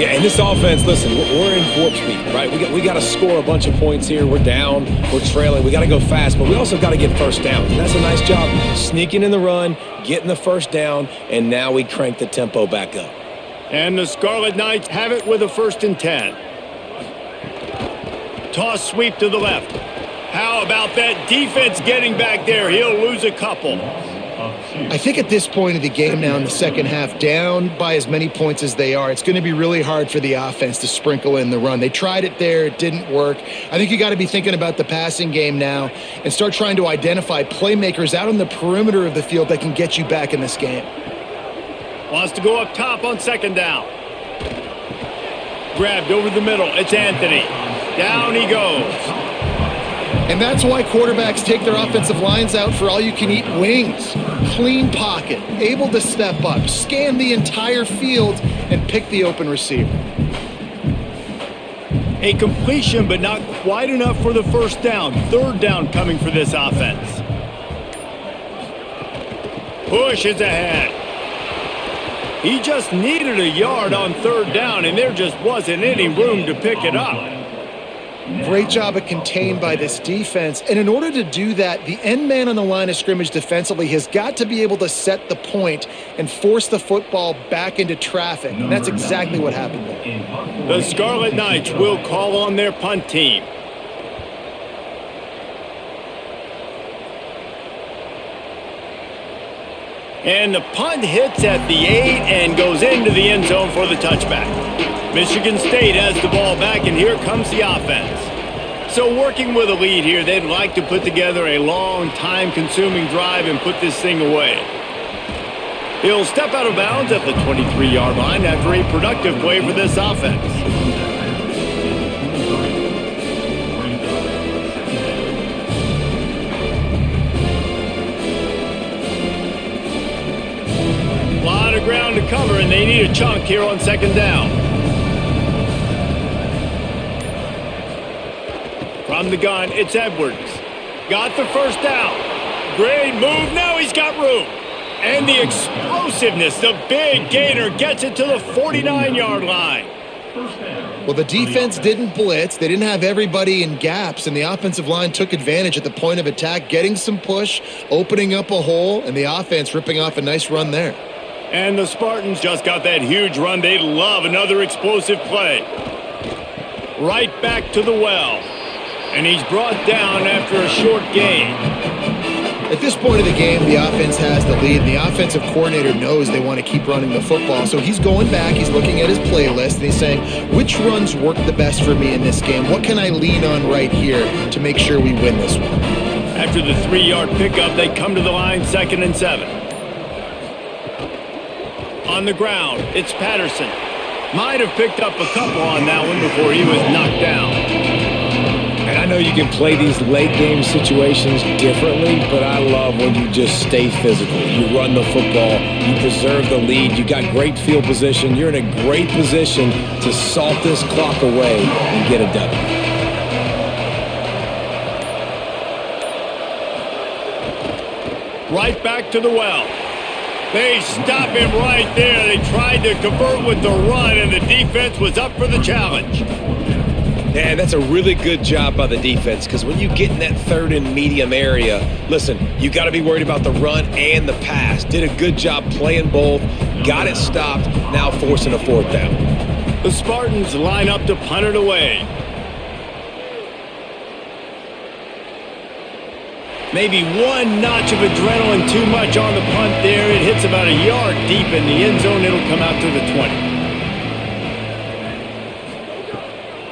Yeah, and this offense, listen, we're in warp speed, right? We got to score a bunch of points here. We're down, we're trailing. We got to go fast, but we also got to get first down. And that's a nice job sneaking in the run, getting the first down, and now we crank the tempo back up. And the Scarlet Knights have it with a 1st and 10. Toss sweep to the left. How about that defense getting back there? He'll lose a couple. I think at this point of the game now in the second half, down by as many points as they are, it's going to be really hard for the offense to sprinkle in the run. They tried it there. It didn't work. I think you got to be thinking about the passing game now and start trying to identify playmakers out on the perimeter of the field that can get you back in this game. Wants to go up top on 2nd down. Grabbed over the middle. It's Anthony. Down he goes. And that's why quarterbacks take their offensive lines out for all-you-can-eat wings. Clean pocket, able to step up, scan the entire field, and pick the open receiver. A completion, but not quite enough for the first down. 3rd down coming for this offense. Push is ahead. He just needed a yard on 3rd down, and there just wasn't any room to pick it up. Great job of contained by this defense. And in order to do that, the end man on the line of scrimmage defensively has got to be able to set the point and force the football back into traffic. And that's exactly what happened there. The Scarlet Knights will call on their punt team. And the punt hits at the 8 and goes into the end zone for the touchback. Michigan State has the ball back, and here comes the offense. So working with a lead here, they'd like to put together a long, time-consuming drive and put this thing away. He'll step out of bounds at the 23-yard line after a productive play for this offense. A lot of ground to cover, and they need a chunk here on 2nd down. From the gun, it's Edwards. Got the first down. Great move. Now he's got room. And the explosiveness, the big gainer gets it to the 49-yard line. Well, the defense didn't blitz. They didn't have everybody in gaps, and the offensive line took advantage at the point of attack, getting some push, opening up a hole, and the offense ripping off a nice run there. And the Spartans just got that huge run. They love another explosive play. Right back to the well. And he's brought down after a short gain. At this point of the game, the offense has the lead, and the offensive coordinator knows they want to keep running the football. So he's going back, he's looking at his playlist, and he's saying, which runs work the best for me in this game? What can I lean on right here to make sure we win this one? After the 3-yard pickup, they come to the line, 2nd and 7. On the ground, it's Patterson. Might have picked up a couple on that one before he was knocked down. I know you can play these late game situations differently, but I love when you just stay physical. You run the football, you preserve the lead, you got great field position, you're in a great position to salt this clock away and get a W. Right back to the well. They stop him right there. They tried to convert with the run, and the defense was up for the challenge. Man, that's a really good job by the defense, because when you get in that third and medium area, listen, you got to be worried about the run and the pass. Did a good job playing both, got it stopped, now forcing a fourth down. The Spartans line up to punt it away. Maybe one notch of adrenaline too much on the punt there. It hits about a yard deep in the end zone. It'll come out to the 20.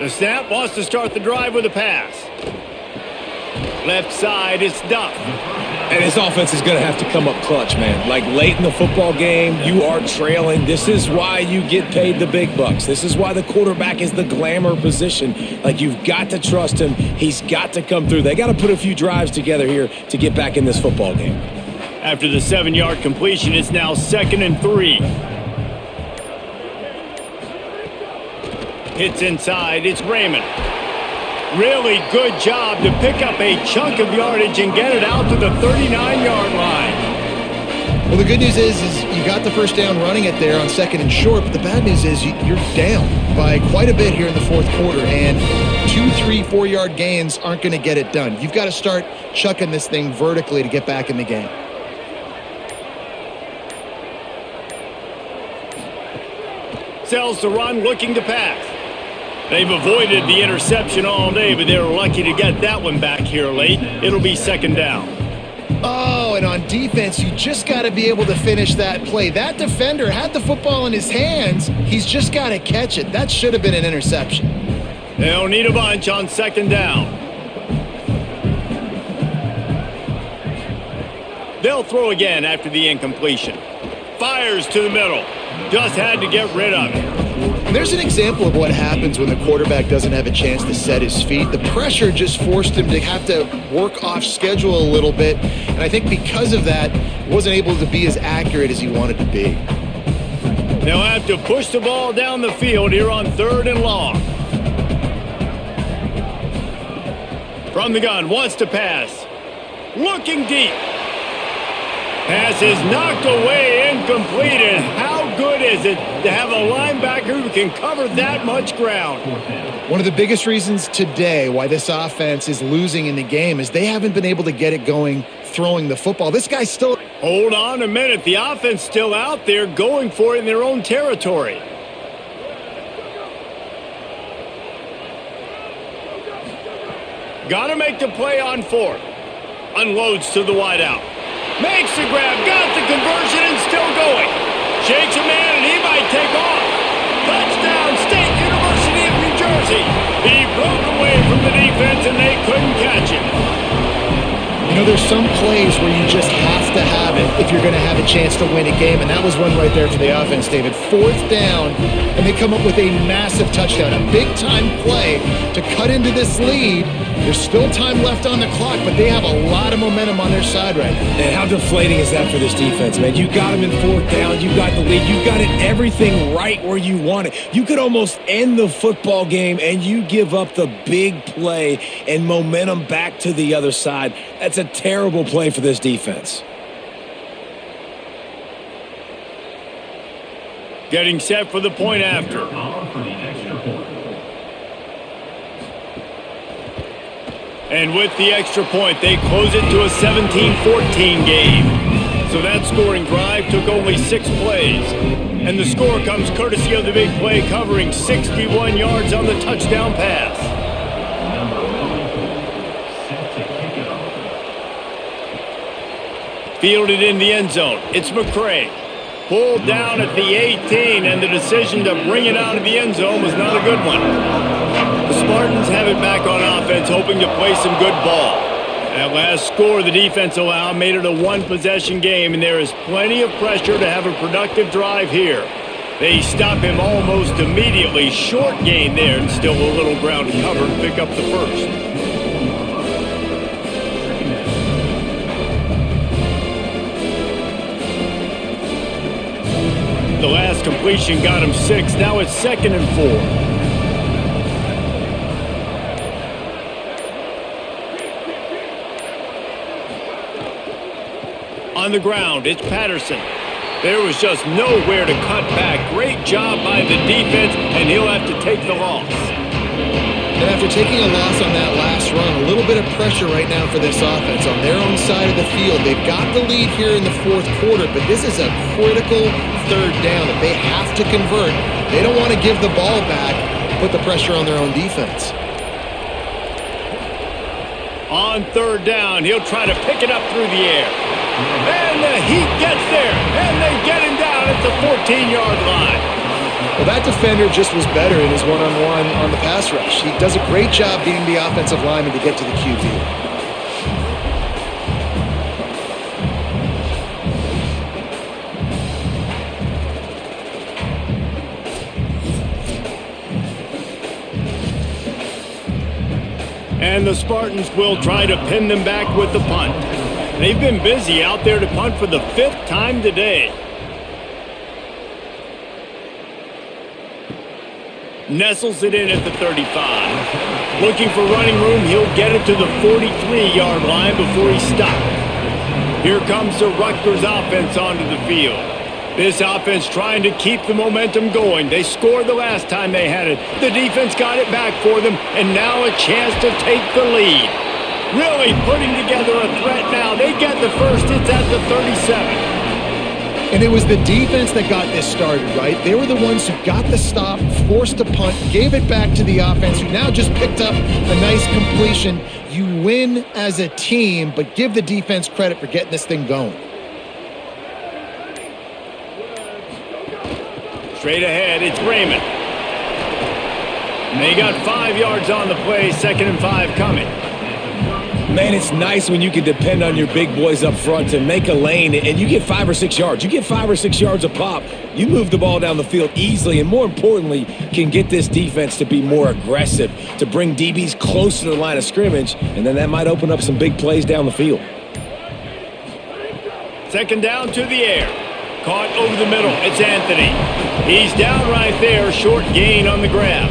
The snap wants to start the drive with a pass. Left side, it's Duff. And his offense is going to have to come up clutch, man. Like late in the football game, you are trailing. This is why you get paid the big bucks. This is why the quarterback is the glamour position. Like, you've got to trust him. He's got to come through. They got to put a few drives together here to get back in this football game. After the 7-yard completion, it's now 2nd and 3. Hits inside, it's Raymond. Really good job to pick up a chunk of yardage and get it out to the 39-yard line. Well, the good news is you got the first down running it there on 2nd and short, but the bad news is you're down by quite a bit here in the fourth quarter, and 2, 3, 4-yard gains aren't going to get it done. You've got to start chucking this thing vertically to get back in the game. Sells the run, looking to pass. They've avoided the interception all day, but they were lucky to get that one back here late. It'll be 2nd down. Oh, and on defense, you just got to be able to finish that play. That defender had the football in his hands. He's just got to catch it. That should have been an interception. They'll need a bunch on 2nd down. They'll throw again after the incompletion. Fires to the middle. Just had to get rid of it. And there's an example of what happens when the quarterback doesn't have a chance to set his feet. The pressure just forced him to have to work off schedule a little bit. And I think because of that, wasn't able to be as accurate as he wanted to be. They'll have to push the ball down the field here on 3rd and long. From the gun, wants to pass. Looking deep. Pass is knocked away, incomplete, and how good is it to have a linebacker who can cover that much ground? One of the biggest reasons today why this offense is losing in the game is they haven't been able to get it going throwing the football. This guy's still... Hold on a minute. The offense still out there going for it in their own territory. Got to make the play on 4th. Unloads to the wideout. Makes the grab, got the conversion, and still going. Shakes a man, and he might take off. Touchdown, State University of New Jersey. He broke away from the defense, and they couldn't catch him. You know, there's some plays where you just have to have it if you're going to have a chance to win a game, and that was one right there for the offense, David. 4th down, and they come up with a massive touchdown, a big-time play to cut into this lead. There's still time left on the clock, but they have a lot of momentum on their side right now. And how deflating is that for this defense, man? You got them in 4th down. You got the lead. You got it everything right where you want it. You could almost end the football game, and you give up the big play and momentum back to the other side. That's a terrible play for this defense. Getting set for the point after. And with the extra point, they close it to a 17-14 game. So that scoring drive took only 6 plays. And the score comes courtesy of the big play, covering 61 yards on the touchdown pass. Fielded in the end zone. It's McCray. Pulled down at the 18, and the decision to bring it out of the end zone was not a good one. The Spartans have it back on offense, hoping to play some good ball. That last score the defense allowed made it a one-possession game, and there is plenty of pressure to have a productive drive here. They stop him almost immediately. Short gain there, and still a little ground to cover to pick up the first. The last completion got him 6. Now it's 2nd and 4. On the ground, it's Patterson. There was just nowhere to cut back. Great job by the defense, and he'll have to take the loss. And after taking a loss on that last run, a little bit of pressure right now for this offense on their own side of the field. They've got the lead here in the fourth quarter, but this is a critical 3rd down that they have to convert. They don't want to give the ball back, put the pressure on their own defense. On 3rd down, he'll try to pick it up through the air. And the Heat gets there, and they get him down at the 14-yard line. Well, that defender just was better in his one-on-one on the pass rush. He does a great job beating the offensive lineman to get to the QB. And the Spartans will try to pin them back with the punt. They've been busy out there to punt for the 5th time today. Nestles it in at the 35. Looking for running room, he'll get it to the 43-yard line before he's stopped. Here comes the Rutgers offense onto the field. This offense trying to keep the momentum going. They scored the last time they had it. The defense got it back for them, and now a chance to take the lead. Really putting together a threat now. They get the first. It's at the 37. And it was the defense that got this started, right? They were the ones who got the stop, forced a punt, gave it back to the offense, who now just picked up a nice completion. You win as a team, but give the defense credit for getting this thing going. Straight ahead, it's Raymond. And they got 5 yards on the play, 2nd and 5 coming. Man, it's nice when you can depend on your big boys up front to make a lane and you get 5 or 6 yards. You get 5 or 6 yards a pop. You move the ball down the field easily and, more importantly, can get this defense to be more aggressive, to bring DBs close to the line of scrimmage, and then that might open up some big plays down the field. 2nd down to the air. Caught over the middle. It's Anthony. He's down right there. Short gain on the grab.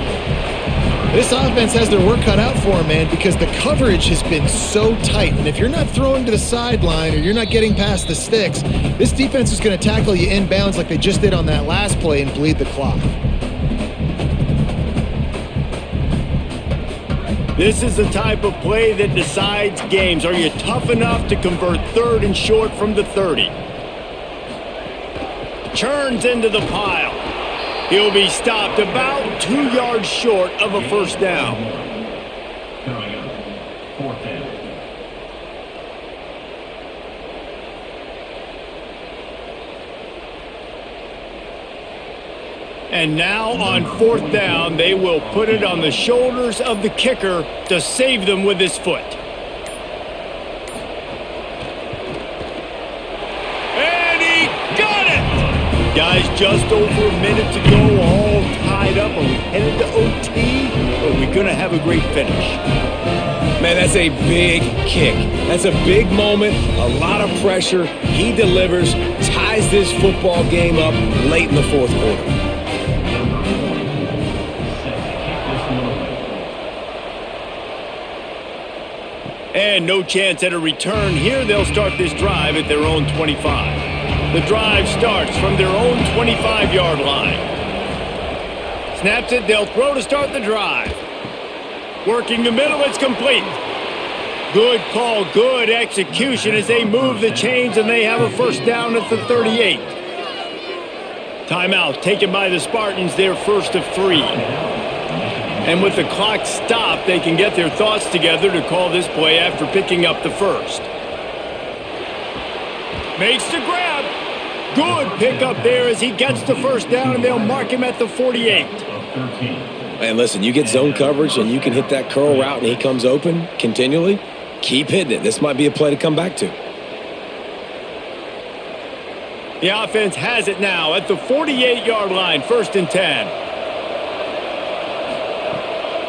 This offense has their work cut out for them, man, because the coverage has been so tight. And if you're not throwing to the sideline or you're not getting past the sticks, this defense is going to tackle you inbounds like they just did on that last play and bleed the clock. This is the type of play that decides games. Are you tough enough to convert 3rd and short from the 30? Churns into the pile. He'll be stopped about 2 yards short of a first down. Coming up, 4th down. And now on 4th down, they will put it on the shoulders of the kicker to save them with his foot. And he got it! Guys, just over a minute to go, all tied up. Are we headed to OT, or are we going to have a great finish? Man, that's a big kick. That's a big moment, a lot of pressure. He delivers, ties this football game up late in the fourth quarter. And no chance at a return here. They'll start this drive at their own 25. The drive starts from their own 25-yard line. Snaps it, they'll throw to start the drive. Working the middle, it's complete. Good call, good execution as they move the chains and they have a first down at the 38. Timeout taken by the Spartans, their first of 3. And with the clock stopped, they can get their thoughts together to call this play after picking up the first. Makes the grab. Good pickup there as he gets the first down, and they'll mark him at the 48. And listen, you get zone coverage and you can hit that curl route and he comes open continually, keep hitting it. This might be a play to come back to. The offense has it now at the 48-yard line, 1st and 10.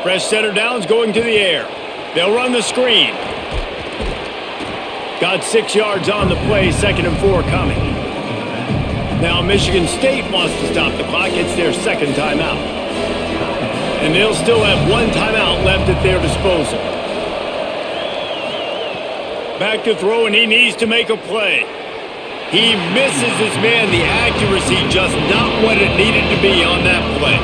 Fresh center downs going to the air. They'll run the screen. Got 6 yards on the play, 2nd and 4 coming. Now Michigan State wants to stop the clock. It's their second timeout. And they'll still have one timeout left at their disposal. Back to throw, and he needs to make a play. He misses his man. The accuracy just not what it needed to be on that play.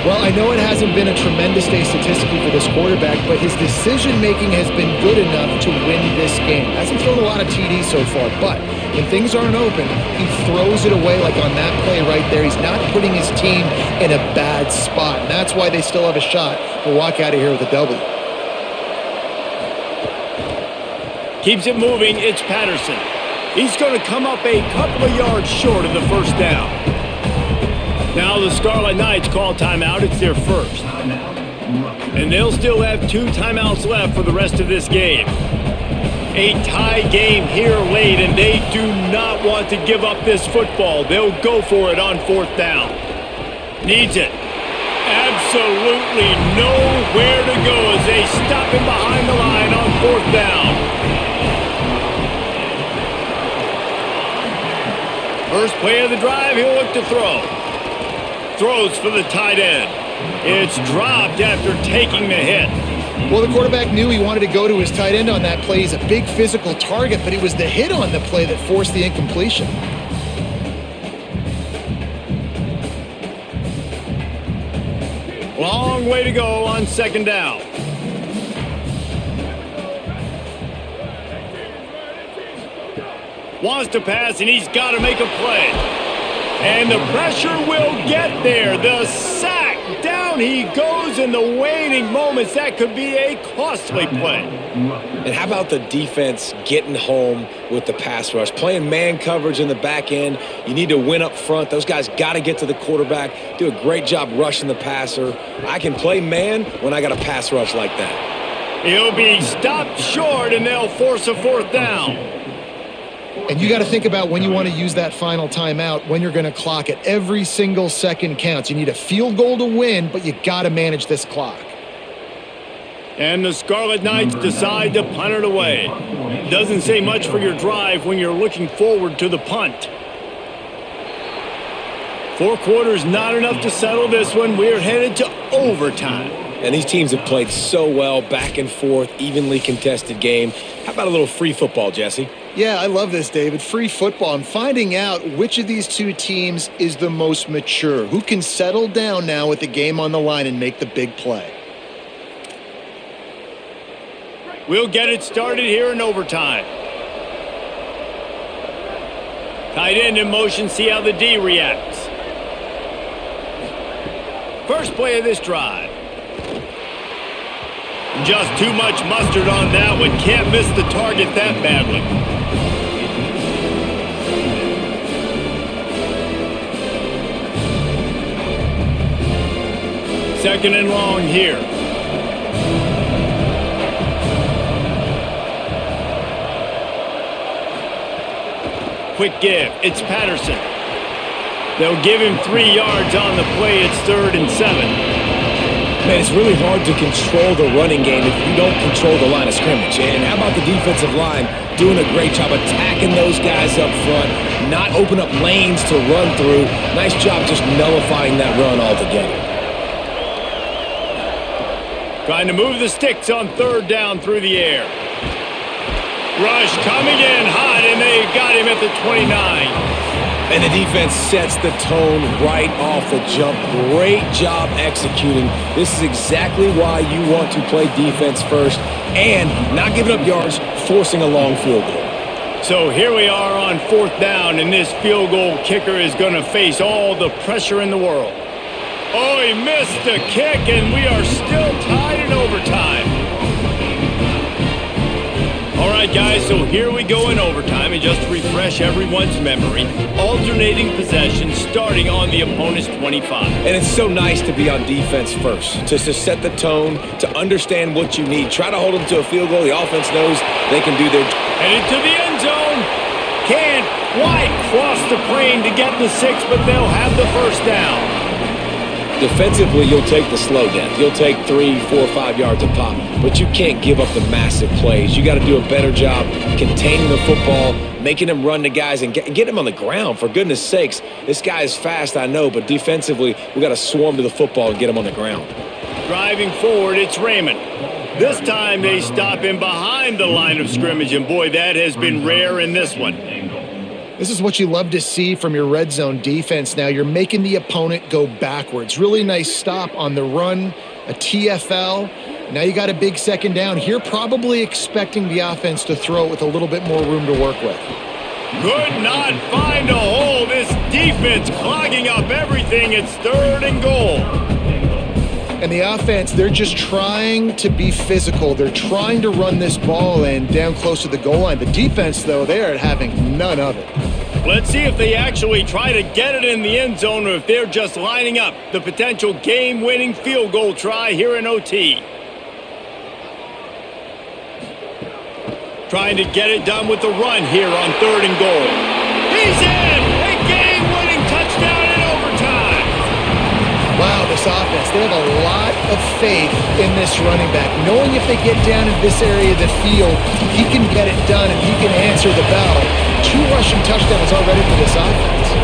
Well, I know it hasn't been a tremendous day statistically for this quarterback, but his decision-making has been good enough to win this game. Hasn't thrown a lot of TDs so far, but when things aren't open, he throws it away like on that play right there. He's not putting his team in a bad spot, and that's why they still have a shot to walk out of here with a W. Keeps it moving. It's Patterson. He's going to come up a couple of yards short of the first down. Now the Scarlet Knights call timeout. It's their first. And they'll still have 2 timeouts left for the rest of this game. A tie game here late, and they do not want to give up this football. They'll go for it on 4th down. Needs it. Absolutely nowhere to go as they stop him behind the line on 4th down. First play of the drive, he'll look to throw. Throws for the tight end. It's dropped after taking the hit. Well, the quarterback knew he wanted to go to his tight end on that play. He's a big physical target, but it was the hit on the play that forced the incompletion. Long way to go on 2nd down. Wants to pass, and he's got to make a play. And the pressure will get there. The sack. Down he goes in the waning moments. That could be a costly play. And how about the defense getting home with the pass rush? Playing man coverage in the back end. You need to win up front. Those guys got to get to the quarterback. Do a great job rushing the passer. I can play man when I got a pass rush like that. He'll be stopped short, and they'll force a 4th down. And you got to think about when you want to use that final timeout, when you're going to clock it. Every single second counts. You need a field goal to win, but you got to manage this clock. And the Scarlet Knights decide to punt it away. Doesn't say much for your drive when you're looking forward to the punt. 4 quarters, not enough to settle this one. We're headed to overtime. And these teams have played so well, back and forth, evenly contested game. How about a little free football, Jesse? Yeah, I love this, David. Free football. I'm finding out which of these 2 teams is the most mature. Who can settle down now with the game on the line and make the big play? We'll get it started here in overtime. Tight end in motion, see how the D reacts. First play of this drive. Just too much mustard on that one. Can't miss the target that badly. Second and long here. Quick give. It's Patterson. They'll give him 3 yards on the play. It's 3rd and 7. Man, it's really hard to control the running game if you don't control the line of scrimmage. And how about the defensive line doing a great job attacking those guys up front, not open up lanes to run through. Nice job just nullifying that run altogether. Trying to move the sticks on 3rd down through the air. Rush coming in hot, and they got him at the 29. And the defense sets the tone right off the jump. Great job executing. This is exactly why you want to play defense first and not giving up yards, forcing a long field goal. So here we are on 4th down, and this field goal kicker is going to face all the pressure in the world. Oh, he missed the kick, and we are still tied in overtime. All right, guys, so here we go in overtime, and just to refresh everyone's memory, alternating possession starting on the opponent's 25. And it's so nice to be on defense first, just to set the tone, to understand what you need. Try to hold them to a field goal. The offense knows they can do their job. Headed to the end zone. Can't quite cross the plane to get the 6, but they'll have the first down. Defensively, you'll take the slow death. You'll take 3, 4, 5 yards a pop, but you can't give up the massive plays. You got to do a better job containing the football, making them run to guys, and get him on the ground. For goodness sakes, this guy is fast, I know, but defensively, we got to swarm to the football and get him on the ground. Driving forward, it's Raymond. This time they stop him behind the line of scrimmage, and boy, that has been rare in this one. This is what you love to see from your red zone defense now. You're making the opponent go backwards. Really nice stop on the run, a TFL. Now you got a big second down. Here probably expecting the offense to throw it with a little bit more room to work with. Could not find a hole. This defense clogging up everything. It's 3rd and goal. And the offense, they're just trying to be physical. They're trying to run this ball in down close to the goal line. The defense, though, they are having none of it. Let's see if they actually try to get it in the end zone or if they're just lining up the potential game-winning field goal try here in OT. Trying to get it done with the run here on 3rd and goal. He's in! A game-winning touchdown in overtime! Wow, this offense, they have a lot of faith in this running back. Knowing if they get down in this area of the field, he can get it done and he can answer the bell. 2 rushing touchdowns already for this offense.